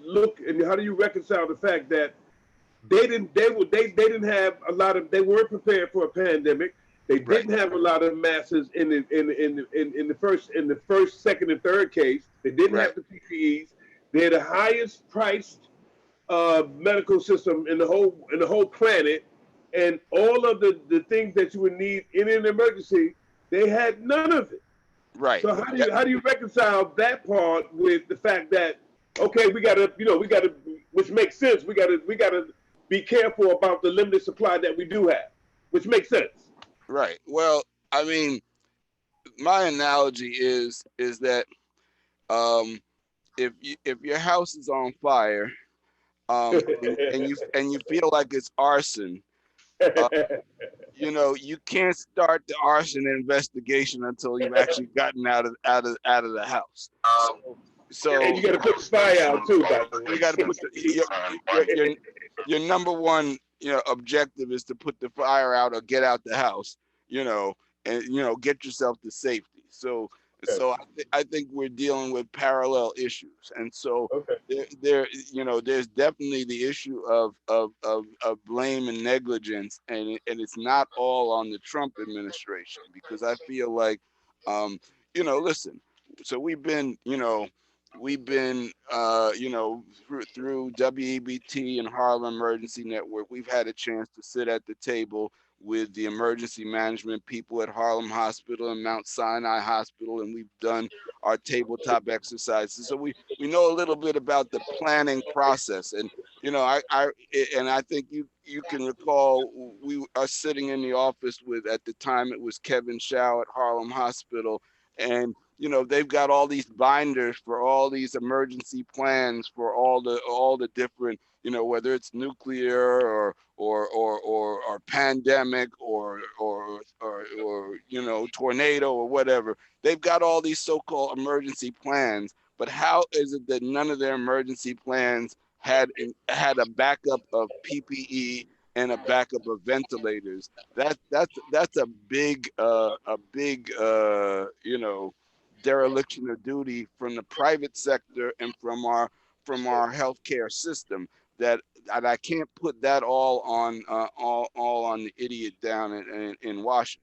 look, and how do you reconcile the fact that they didn't have a lot of, they weren't prepared for a pandemic. They didn't have a lot of masses in the first, second, and third case. They didn't have the PPEs. They're the highest priced medical system in the whole planet, and all of the things that you would need in an emergency, they had none of it. Right. So how do you reconcile that part with the fact that, okay, we gotta, which makes sense. We gotta be careful about the limited supply that we do have, which makes sense. Right. Well, I mean, my analogy is that if your house is on fire, and you feel like it's arson, you can't start the arson investigation until you've actually gotten out of the house. So and you got to put the fire out too. By the way. You got to put your number one objective is to put the fire out or get out the house, and get yourself to safety. So I think we're dealing with parallel issues, and so there's definitely the issue of blame and negligence, and it's not all on the Trump administration, because I feel like listen, so we've been through WEBT and Harlem Emergency Network. We've had a chance to sit at the table with the emergency management people at Harlem Hospital and Mount Sinai Hospital, and we've done our tabletop exercises. So we know a little bit about the planning process. And I think you can recall we are sitting in the office with, at the time it was Kevin Shaw at Harlem Hospital, and they've got all these binders for all these emergency plans for all the different, whether it's nuclear or pandemic or tornado or whatever. They've got all these so-called emergency plans, but how is it that none of their emergency plans had a backup of PPE and a backup of ventilators? That's a big dereliction of duty from the private sector and from our healthcare system, that I can't put that all on the idiot down in Washington.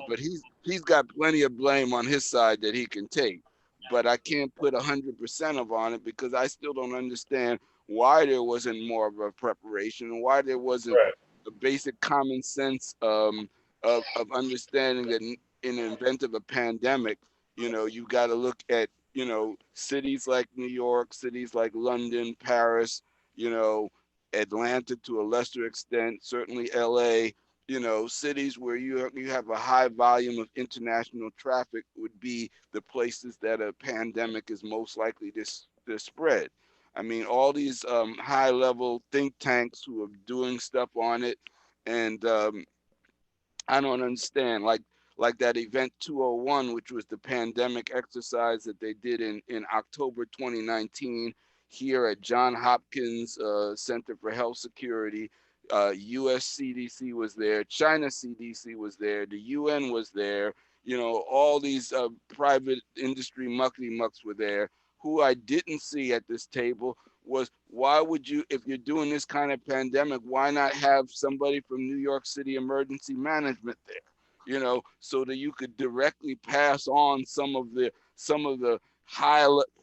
But he's got plenty of blame on his side that he can take, but I can't put 100% of on it, because I still don't understand why there wasn't more of a preparation, and why there wasn't a basic common sense of understanding that in the event of a pandemic, you got to look at cities like New York, cities like London, Paris, Atlanta to a lesser extent, certainly LA. Cities where you have a high volume of international traffic would be the places that a pandemic is most likely to spread. I mean, all these high-level think tanks who are doing stuff on it, and I don't understand. Like that event 201, which was the pandemic exercise that they did in October 2019 here at John Hopkins Center for Health Security. US CDC was there, China CDC was there, the UN was there, all these private industry muckety mucks were there. Who I didn't see at this table was, why would you, if you're doing this kind of pandemic, why not have somebody from New York City Emergency Management there, so that you could directly pass on some of the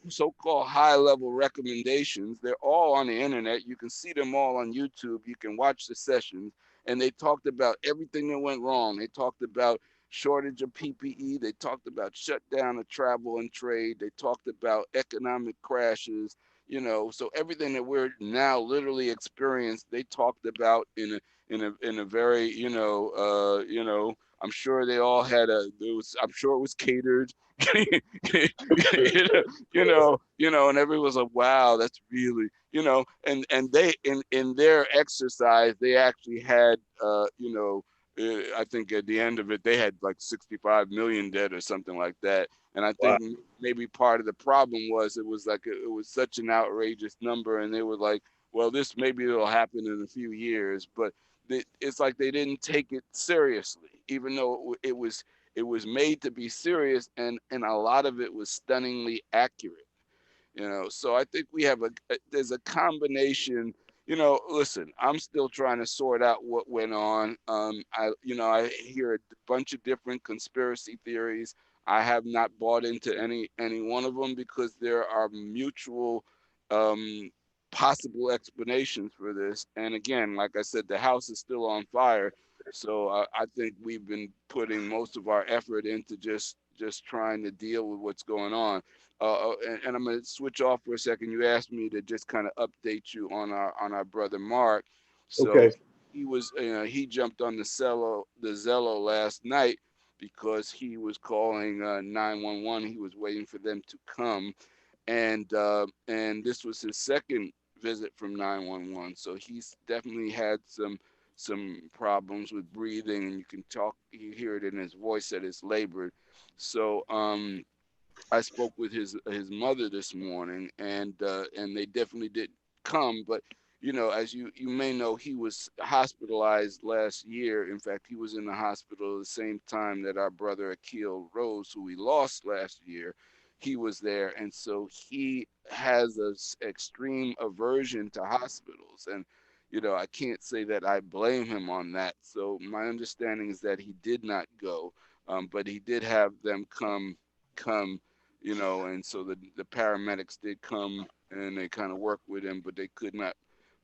so-called high-level recommendations. They're all on the internet. You can see them all on YouTube. You can watch the sessions, and they talked about everything that went wrong. They talked about shortage of PPE. They talked about shutdown of travel and trade. They talked about economic crashes. So everything that we're now literally experienced, they talked about in a very, I'm sure they all had I'm sure it was catered, and everyone was like, wow, that's really, and they, in their exercise, they actually had, I think at the end of it, they had like 65 million dead or something like that. And I think maybe part of the problem was it was such an outrageous number, and they were like, well, this maybe it'll happen in a few years, but it's like they didn't take it seriously, even though it was made to be serious, and a lot of it was stunningly accurate. So I think we have there's a combination. Listen, I'm still trying to sort out what went on. I hear a bunch of different conspiracy theories. I have not bought into any one of them, because there are mutual possible explanations for this. And again, like I said, the house is still on fire. So I think we've been putting most of our effort into just trying to deal with what's going on. And I'm going to switch off for a second. You asked me to just kind of update you on our brother Mark. So Okay. he jumped on the Zello last night, because he was calling 911. He was waiting for them to come, and this was his second visit from 911. So he's definitely had some problems with breathing, and you hear it in his voice that it's labored. So I spoke with his mother this morning, and they definitely did come. But as you may know, he was hospitalized last year. In fact, he was in the hospital at the same time that our brother Akil Rose, who we lost last year, he was there, and so he has an extreme aversion to hospitals. And I can't say that I blame him on that. So my understanding is that he did not go, but he did have them come, and so the paramedics did come, and they kind of worked with him, but they could not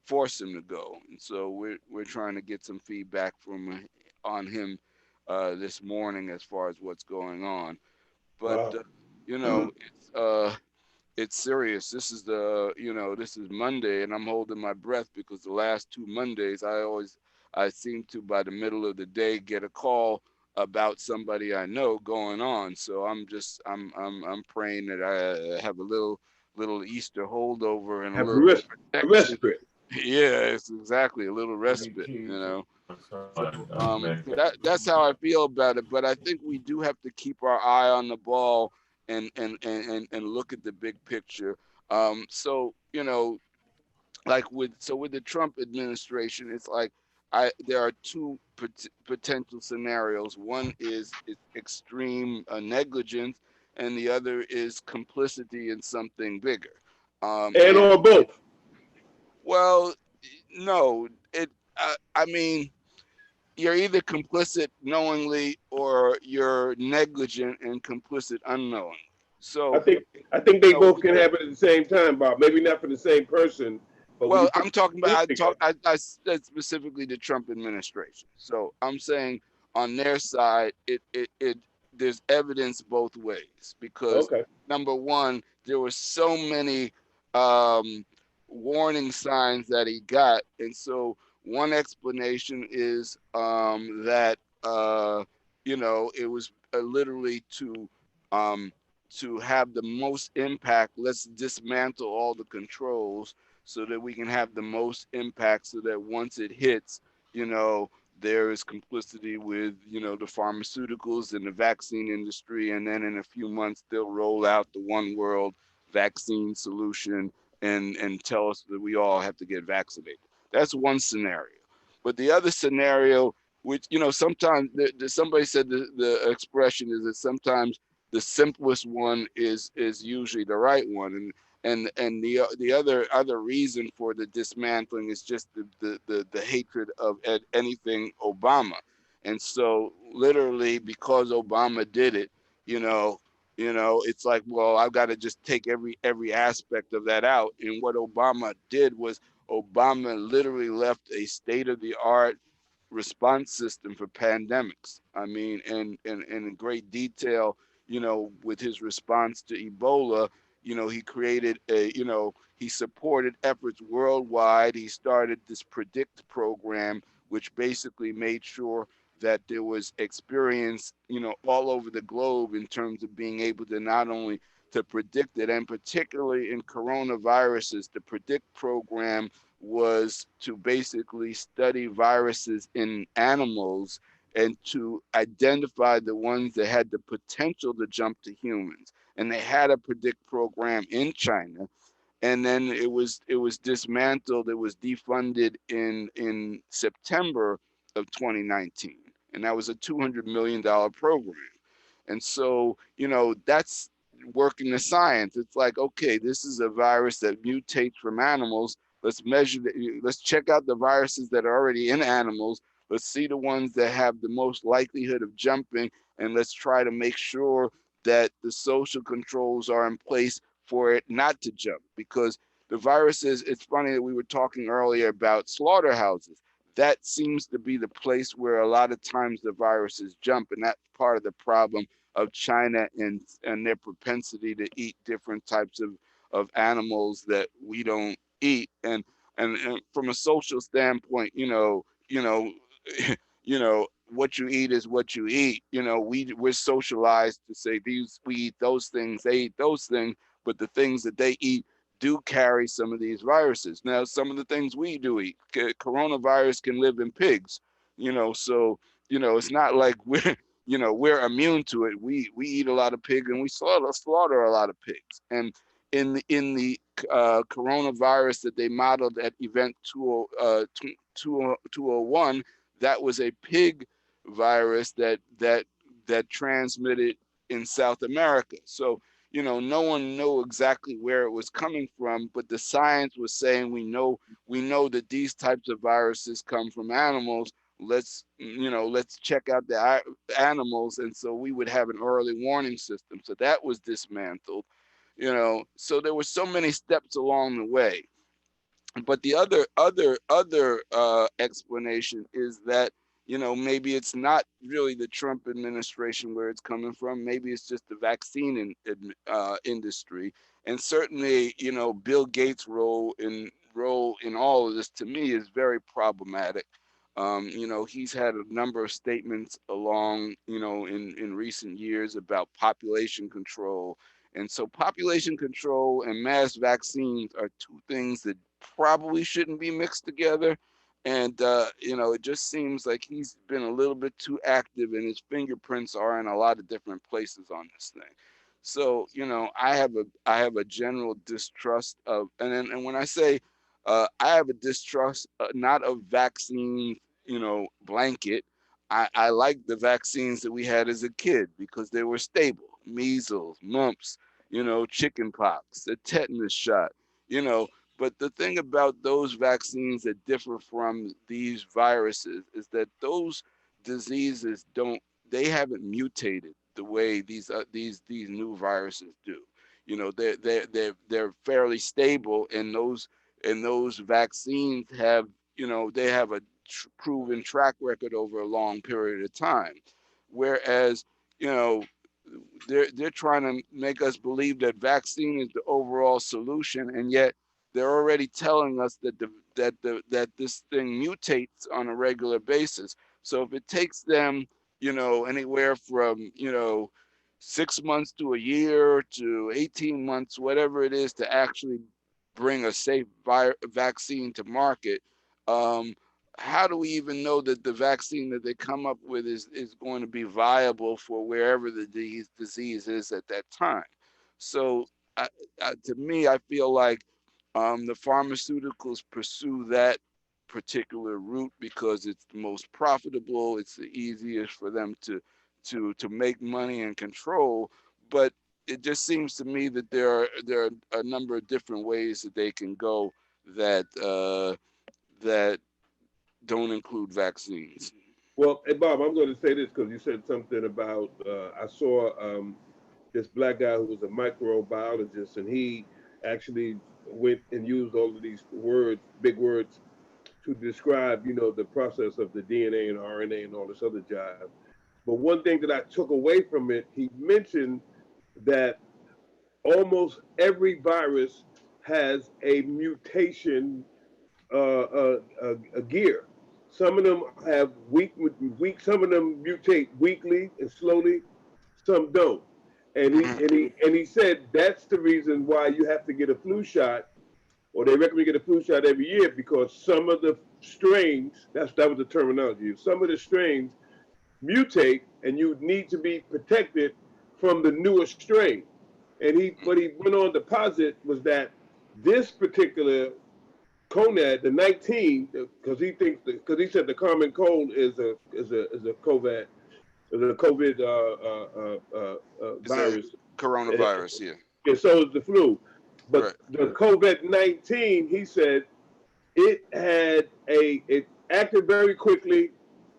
force him to go. And so we're trying to get some feedback from on him this morning as far as what's going on. But Wow. you know, it's serious. This is this is Monday, and I'm holding my breath because the last 2 Mondays, I seem to, by the middle of the day, get a call about somebody I know going on. So I'm praying that I have a little Easter holdover and a Have little a protection. respite. Yeah, it's exactly a little respite, you know. So so that's how I feel about it. But I think we do have to keep our eye on the ball and look at the big picture. So like with the Trump administration, it's like there are two potential scenarios. One is extreme negligence, and the other is complicity in something bigger. And And or both. well, no, I mean, you're either complicit knowingly or you're negligent and complicit unknowingly. I So, think I think they both with can the, happen at the same time, Bob. Maybe not for the same person, but when you well, put I'm talking about, two together. I said specifically the Trump administration. So I'm saying on their side, there's evidence both ways because Okay. number one, there were so many um, warning signs that he got. And so one explanation is that, it was literally um, to have the most impact. Let's dismantle all the controls so that we can have the most impact so that once it hits, you know, there is complicity with, the pharmaceuticals and the vaccine industry. And then in a few months, they'll roll out the one world vaccine solution and tell us that we all have to get vaccinated. That's one scenario. But the other scenario, which, sometimes somebody said the expression is that sometimes the simplest one is usually the right one. And the other reason for the dismantling is just the hatred of anything Obama. And so literally because Obama did it, you know it's like, well, I've got to just take every aspect of that out. And what Obama did was Obama literally left a state of the art response system for pandemics. I mean, and in great detail, with his response to Ebola, he created he supported efforts worldwide. He started this PREDICT program, which basically made sure that there was experience, all over the globe in terms of being able to not only to predict it, and particularly in coronaviruses, the PREDICT program was to basically study viruses in animals and to identify the ones that had the potential to jump to humans. And they had a PREDICT program in China, and then it was dismantled. It was defunded in September of 2019, and that was a $200 million program. And so, that's working the science. It's like, okay, this is a virus that mutates from animals. Let's measure let's check out the viruses that are already in animals. Let's see the ones that have the most likelihood of jumping, and let's try to make sure that the social controls are in place for it not to jump. Because the viruses, it's funny that we were talking earlier about slaughterhouses. That seems to be the place where a lot of times the viruses jump, and that's part of the problem of China and their propensity to eat different types of animals that we don't eat. And from a social standpoint, what you eat is what you eat. We're socialized to say we eat those things, they eat those things, but the things that they eat do carry some of these viruses. Now, some of the things we do eat, coronavirus can live in pigs, so it's not like we're immune to it. We eat a lot of pig, and we slaughter a lot of pigs. And in the coronavirus that they modeled at Event 201, that was a pig virus that transmitted in South America. So no one knew exactly where it was coming from, but the science was saying we know that these types of viruses come from animals. Let's check out the animals. And so we would have an early warning system. So that was dismantled. So there were so many steps along the way. But the other explanation is that, you know, maybe it's not really the Trump administration where it's coming from. Maybe it's just the vaccine industry, and certainly, you know, Bill Gates' role in all of this, to me, is very problematic. You know, he's had a number of statements along, you know, in recent years about population control. And so population control and mass vaccines are two things that probably shouldn't be mixed together. And, you know, it just seems like he's been a little bit too active, and his fingerprints are in a lot of different places on this thing. So, you know, I have a general distrust of, and when I say I have a distrust, not of vaccine, you know, blanket. I like the vaccines that we had as a kid because they were stable. Measles, mumps, you know, chicken pox, the tetanus shot, you know. But the thing about those vaccines that differ from these viruses is that those diseases they haven't mutated the way these new viruses do. You know, they're fairly stable, and those vaccines have, you know, they have a proven track record over a long period of time. Whereas, you know, they're trying to make us believe that vaccine is the overall solution, and yet they're already telling us that that this thing mutates on a regular basis. So if it takes them, you know, anywhere from, you know, 6 months to a year to 18 months, whatever it is, to actually bring a safe vaccine to market, how do we even know that the vaccine that they come up with is going to be viable for wherever the disease is at that time? So to me, I feel like the pharmaceuticals pursue that particular route because it's the most profitable, it's the easiest for them to make money and control. But it just seems to me that there are a number of different ways that they can go that that don't include vaccines. Well, hey Bob, I'm going to say this because you said something about I saw this black guy who was a microbiologist, and he actually went and used all of these words, big words, to describe, you know, the process of the DNA and RNA and all this other jive. But one thing that I took away from it, he mentioned that almost every virus has a mutation, a gear. Some of them have weak. Some of them mutate weakly and slowly. Some don't. And he said that's the reason why you have to get a flu shot, or they recommend get a flu shot every year, because some of the strains, that was the terminology, some of the strains mutate, and you need to be protected from the newer strain. And what he went on to posit was that this particular Conad, the 19, because he said the common cold is a COVID, virus. Coronavirus, yeah. And so is the flu. But right. The COVID-19, he said, it acted very quickly,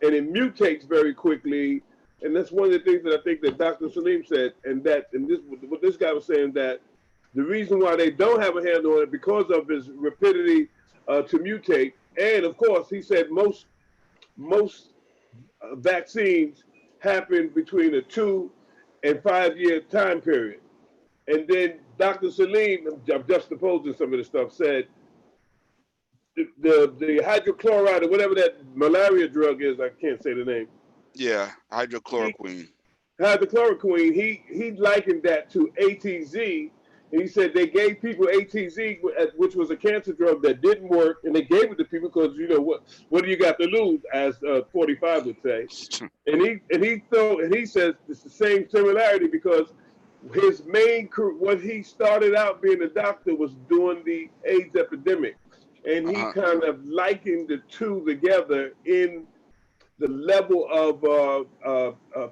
and it mutates very quickly. And that's one of the things that I think that Dr. Salim said, what this guy was saying, that the reason why they don't have a handle on it because of his rapidity to mutate. And of course, he said most vaccines happen between a 2 and 5 year time period. And then Dr. Salim, I'm juxtaposing some of the stuff, said the hydrochloride or whatever that malaria drug is, I can't say the name. Yeah, hydrochloroquine. Hydrochloroquine, he likened that to ATZ. And he said they gave people ATZ, which was a cancer drug that didn't work, and they gave it to people because, you know, what do you got to lose, as 45 would say. And he says it's the same similarity, because his what he started out being a doctor was during the AIDS epidemic, and he kind of likened the two together in the level of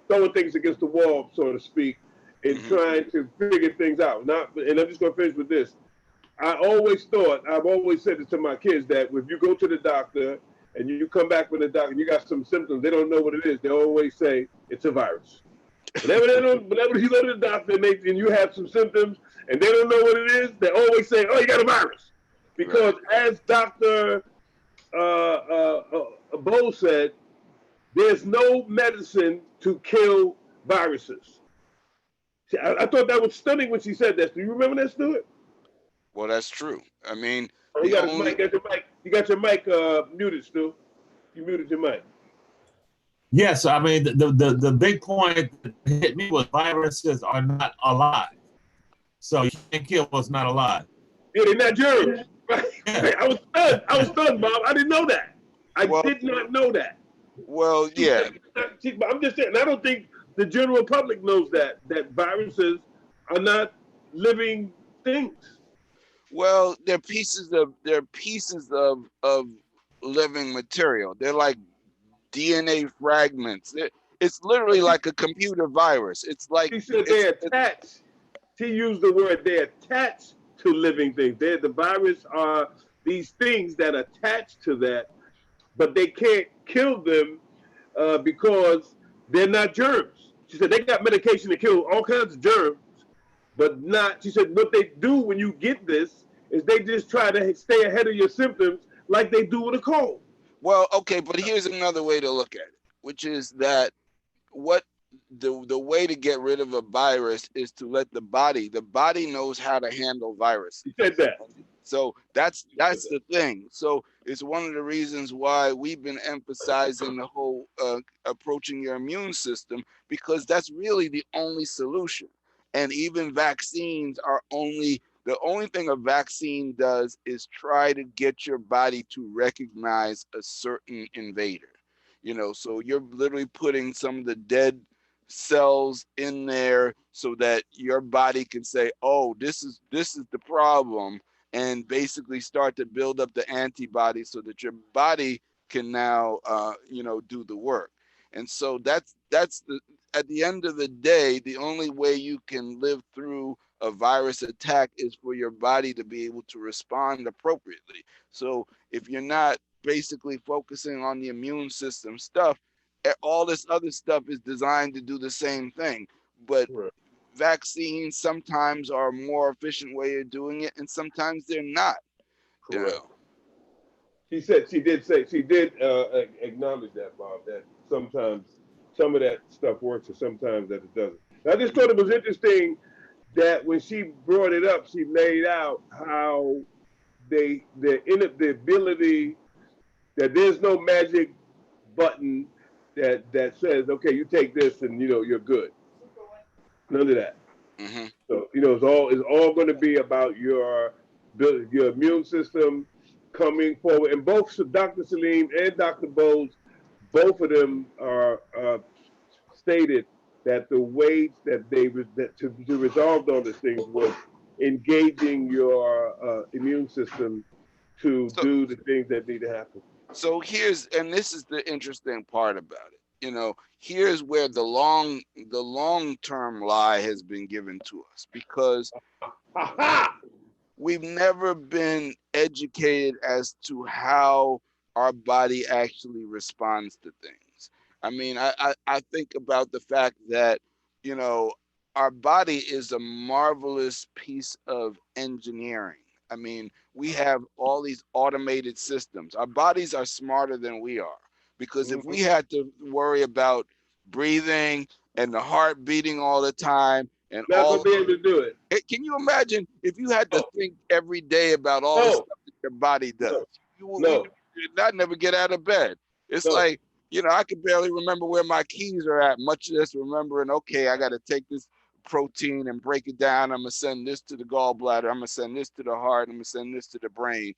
throwing things against the wall, so to speak, and trying to figure things out. And I'm just going to finish with this. I've always said this to my kids, that if you go to the doctor and you come back with the doctor and you got some symptoms, they don't know what it is. They always say it's a virus. Whenever you go to the doctor and you have some symptoms and they don't know what it is, they always say, "Oh, you got a virus." Because as Dr. Bo said, there's no medicine to kill viruses. See, I thought that was stunning when she said that. Do you remember that, Stuart? Well, that's true. I mean, Oh, you got his mic. You got your mic muted, Stu. You muted your mic. Yes, I mean the big point that hit me was viruses are not alive. So you can't kill what's not alive. Yeah, they're not germs. Right? Yeah. I was stunned. I was stunned, Bob. I didn't know that. I did not know that. Well, yeah. I'm just saying, I don't think the general public knows that viruses are not living things. Well, they're pieces of living material. They're like DNA fragments. It's literally like a computer virus. It's like she said they're attached. She used the word they're attached to living things. The virus are these things that attach to that, but they can't kill them because they're not germs. She said they got medication to kill all kinds of germs, but not. She said what they do when you get this is they just try to stay ahead of your symptoms like they do with a cold. Well, okay, but here's another way to look at it, which is that the way to get rid of a virus is to let the body knows how to handle viruses. You said that. So that's the thing. So it's one of the reasons why we've been emphasizing the whole approaching your immune system, because that's really the only solution. And even vaccines are the only thing a vaccine does is try to get your body to recognize a certain invader. So you're literally putting some of the dead cells in there so that your body can say, oh, this is the problem, and basically start to build up the antibodies so that your body can now do the work. And so that's at the end of the day, the only way you can live through a virus attack is for your body to be able to respond appropriately. So if you're not basically focusing on the immune system stuff, all this other stuff is designed to do the same thing. But vaccines sometimes are a more efficient way of doing it, and sometimes they're not. Correct. She did acknowledge that, Bob, that sometimes some of that stuff works and sometimes that it doesn't. I just thought it was interesting that when she brought it up, she laid out how the ability that there's no magic button that says, okay, you take this and you're good. None of that. Mm-hmm. So it's all going to be about your immune system coming forward. And both Dr. Salim and Dr. Bowles, both of them are stated that the ways that to resolve all these things was engaging your immune system to do the things that need to happen. So this is the interesting part about it. Here's where the long-term lie has been given to us, because we've never been educated as to how our body actually responds to things. I mean, I think about the fact that, our body is a marvelous piece of engineering. I mean, we have all these automated systems. Our bodies are smarter than we are, because if we had to worry about breathing and the heart beating all the time and not gonna be able to do it. Can you imagine if you had to think every day about all the stuff that your body does? I'd never get out of bed. It's like, I could barely remember where my keys are at, much less remembering, okay, I got to take this protein and break it down. I'm going to send this to the gallbladder. I'm going to send this to the heart. I'm going to send this to the brain.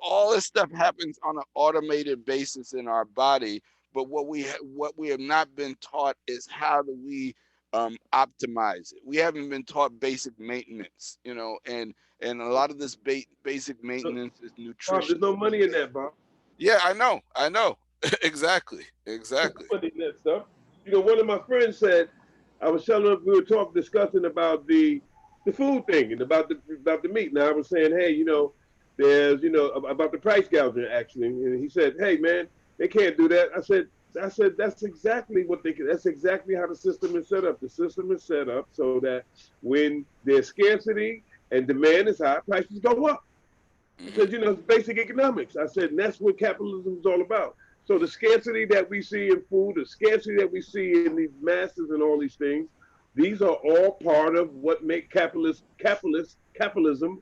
All this stuff happens on an automated basis in our body. But what we have not been taught is how do we optimize it. We haven't been taught basic maintenance, and a lot of this basic maintenance is nutrition. Bob, there's no money in that, Bob. Yeah, I know. Exactly. Money in that stuff. One of my friends said, I was telling him, we were discussing about the food thing and about the meat. Now I was saying, hey, there's about the price gouging actually, and he said, hey man, they can't do that. I said that's exactly what that's exactly how the system is set up. The system is set up so that when there's scarcity and demand is high, prices go up. I said, you know, it's basic economics. I said, and that's what capitalism is all about. So the scarcity that we see in food, the scarcity that we see in these masses and all these things, these are all part of what make capitalism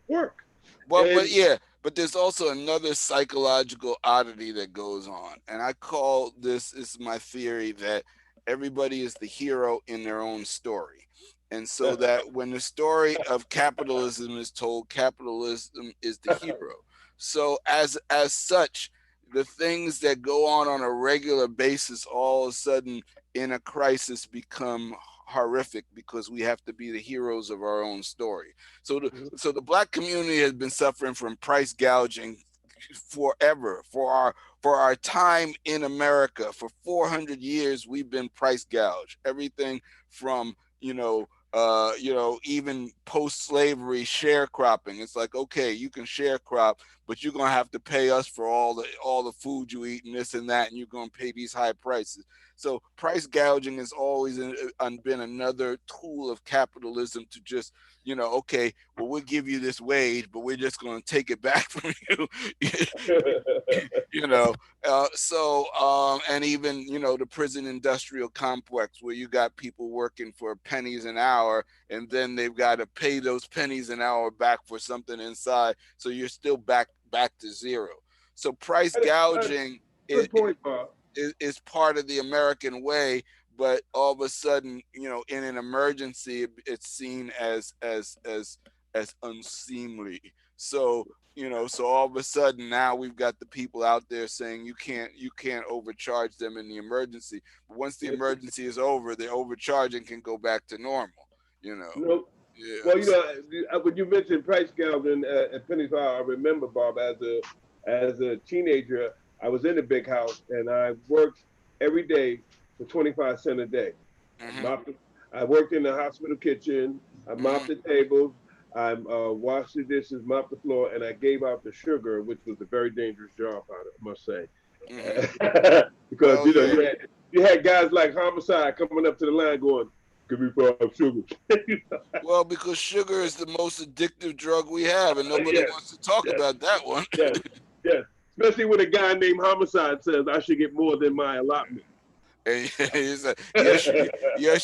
work. Well, but And yeah, but there's also another psychological oddity that goes on. And I call this is my theory that everybody is the hero in their own story. And so that when the story of capitalism is told, capitalism is the hero. So as such, the things that go on a regular basis all of a sudden in a crisis become horrific because we have to be the heroes of our own story. So the black community has been suffering from price gouging forever. For our time in America, for 400 years, we've been price gouged. Everything from even post-slavery sharecropping. It's like, okay, you can sharecrop, but you're gonna have to pay us for all the food you eat and this and that, and you're gonna pay these high prices. So price gouging has always been another tool of capitalism to just, okay, well, we'll give you this wage, but we're just going to take it back from you. And even, the prison industrial complex where you got people working for pennies an hour, and then they've got to pay those pennies an hour back for something inside. So you're still back to zero. So price gouging good point, Bob. Is part of the American way, but all of a sudden, in an emergency, it's seen as unseemly. So, so all of a sudden now we've got the people out there saying you can't overcharge them in the emergency. But once the emergency is over, the overcharging can go back to normal. Nope. Yeah. Well, when you mentioned price gouging at pennies per hour, I remember, Bob, as a teenager, I was in a big house and I worked every day for 25 cents a day. I worked in the hospital kitchen. I mopped the tables. I washed the dishes, mopped the floor, and I gave out the sugar, which was a very dangerous job, I must say. Because you had guys like Homicide coming up to the line going, "Give me 5 sugar." Well, because sugar is the most addictive drug we have, and nobody wants to talk about that one. Yes. Especially when a guy named Homicide says I should get more than my allotment. And he's like, yes,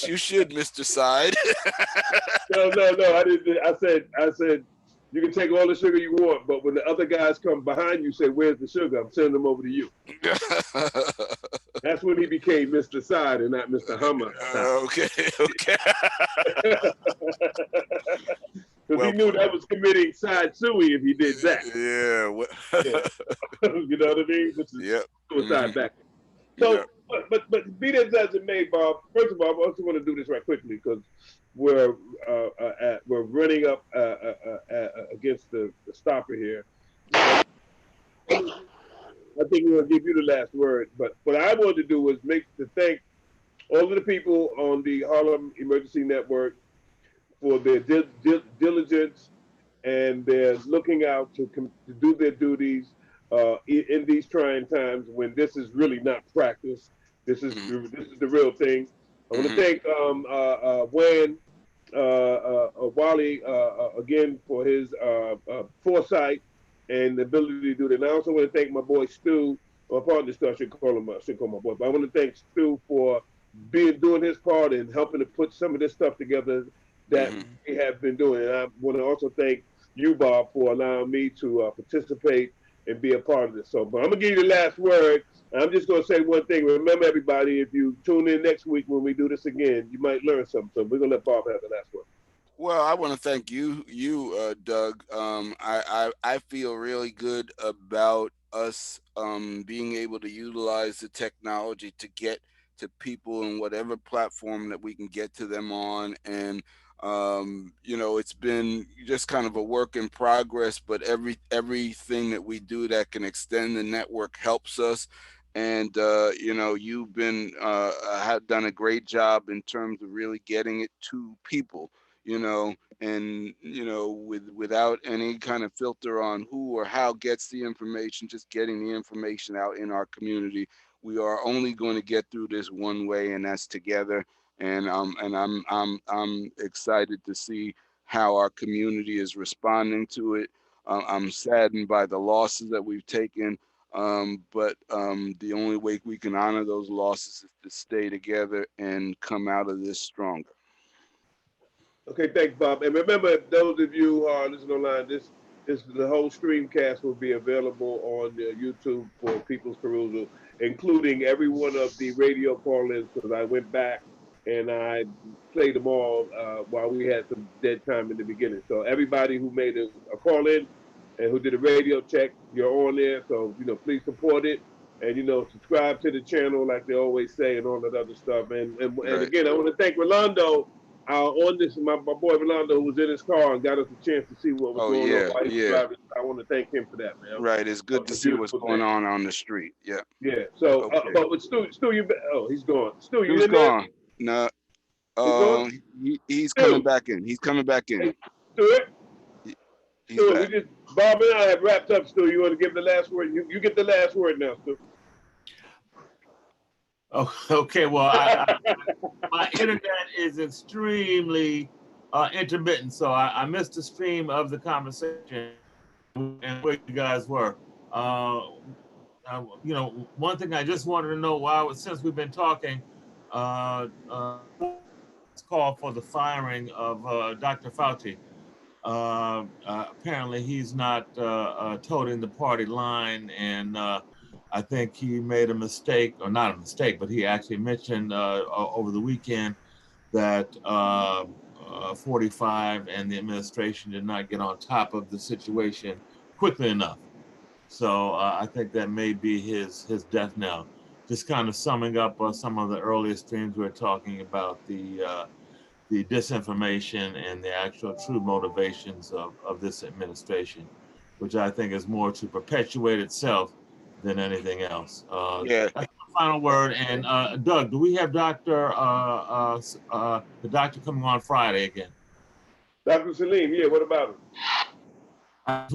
you should, Mr. Side. No, I didn't. I said, you can take all the sugar you want, but when the other guys come behind you, say, "Where's the sugar?" I'm sending them over to you. That's when he became Mr. Side and not Mr. Homicide. Okay. Because he knew that was committing side suey if he did that. Yeah. You know what I mean? Which is suicide back. So, but be that as it may, Bob. First of all, I also want to do this right quickly because we're running up against the stopper here. I think we're gonna give you the last word. But what I wanted to do was thank all of the people on the Harlem Emergency Network for their diligence and their looking out to do their duties in these trying times when this is really not practice. This is the real thing. I want to thank Wayne Wally again for his foresight and the ability to do that. And I also want to thank my boy Stu, or partner Stu. I should call my boy, but I want to thank Stu for doing his part and helping to put some of this stuff together that we have been doing. And I want to also thank you, Bob, for allowing me to participate and be a part of this. So, but I'm gonna give you the last word. I'm just gonna say one thing. Remember, everybody, if you tune in next week when we do this again, you might learn something. So we're gonna let Bob have the last word. Well, I want to thank you, Doug. I feel really good about us being able to utilize the technology to get to people in whatever platform that we can get to them on. And it's been just kind of a work in progress, but everything that we do that can extend the network helps us. And you've been have done a great job in terms of really getting it to people. Without any kind of filter on who or how gets the information, just getting the information out in our community. We are only going to get through this one way, and that's together. And I'm excited to see how our community is responding to it. I'm saddened by the losses that we've taken, but the only way we can honor those losses is to stay together and come out of this stronger. Okay, thanks, Bob. And remember, those of you who are listening online, the whole streamcast will be available on YouTube for people's perusal, including every one of the radio call-ins, because I went back and I played them all while we had some dead time in the beginning. So everybody who made a call-in and who did a radio check, you're on there. So, please support it and, subscribe to the channel like they always say and all that other stuff. And again, I want to thank Rolando on this, my boy Rolando, who was in his car and got us a chance to see what was going on while he was driving. I want to thank him for that, man. Right, it's good to see what's going on the street. Yeah. Yeah. So, but with Stu, he's gone. Stu, you in gone. there? No. He's coming back in. He's coming back in. Stu, He's back. Bob and I have wrapped up. Stu, you want to give the last word? You get the last word now, Stu. Oh, okay. Well, my internet is extremely intermittent, so I missed the stream of the conversation and where you guys were. One thing I just wanted to know, since we've been talking, it's called for the firing of Dr. Fauci. Apparently, he's not toting the party line, and I think he made a mistake, or not a mistake, but he actually mentioned over the weekend that 45 and the administration did not get on top of the situation quickly enough. So I think that may be his death knell. Just kind of summing up some of the earlier streams, we were talking about the disinformation and the actual true motivations of this administration, which I think is more to perpetuate itself than anything else. That's my final word. And Doug, do we have the doctor coming on Friday again? Dr. Salim, yeah, what about him? I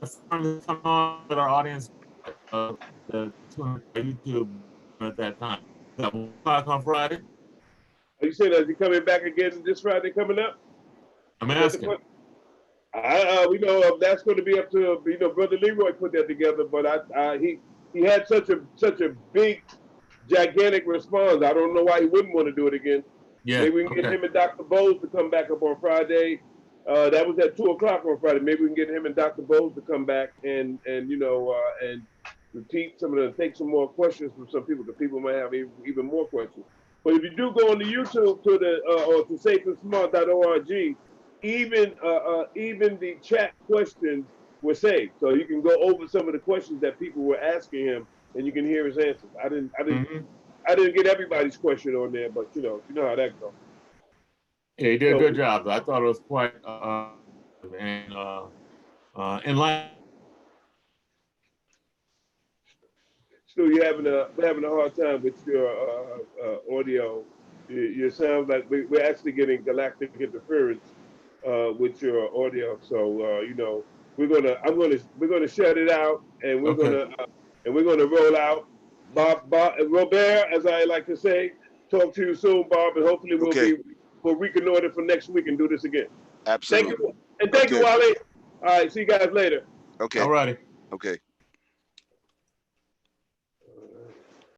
just want to come on with our audience the YouTube at that time. Is that 1 o'clock on Friday? Are you saying, is he coming back again this Friday coming up? I'm asking. We know that's going to be up to, Brother Leroy put that together, but he had such a big, gigantic response. I don't know why he wouldn't want to do it again. Yeah. Maybe we can get him and Dr. Bowles to come back up on Friday. That was at 2 o'clock on Friday. Maybe we can get him and Dr. Bowles to come back and repeat take some more questions from some people, because people might have even more questions. But if you do go on the YouTube to or to safeandsmart.org, even the chat questions were saved, so you can go over some of the questions that people were asking him, and you can hear his answers. I didn't get everybody's question on there, but you know how that goes. Yeah, he did a good job. I thought it was quite enlightening. Stu, you're having a hard time with your audio. You sound like we're actually getting galactic interference with your audio. So we're gonna shut it out, and we're gonna roll out. Bob Robert, as I like to say, talk to you soon, Bob, and hopefully we'll reconnoiter for next week and do this again. Absolutely. Thank you, Wale. All right, see you guys later. Okay. All righty. Okay.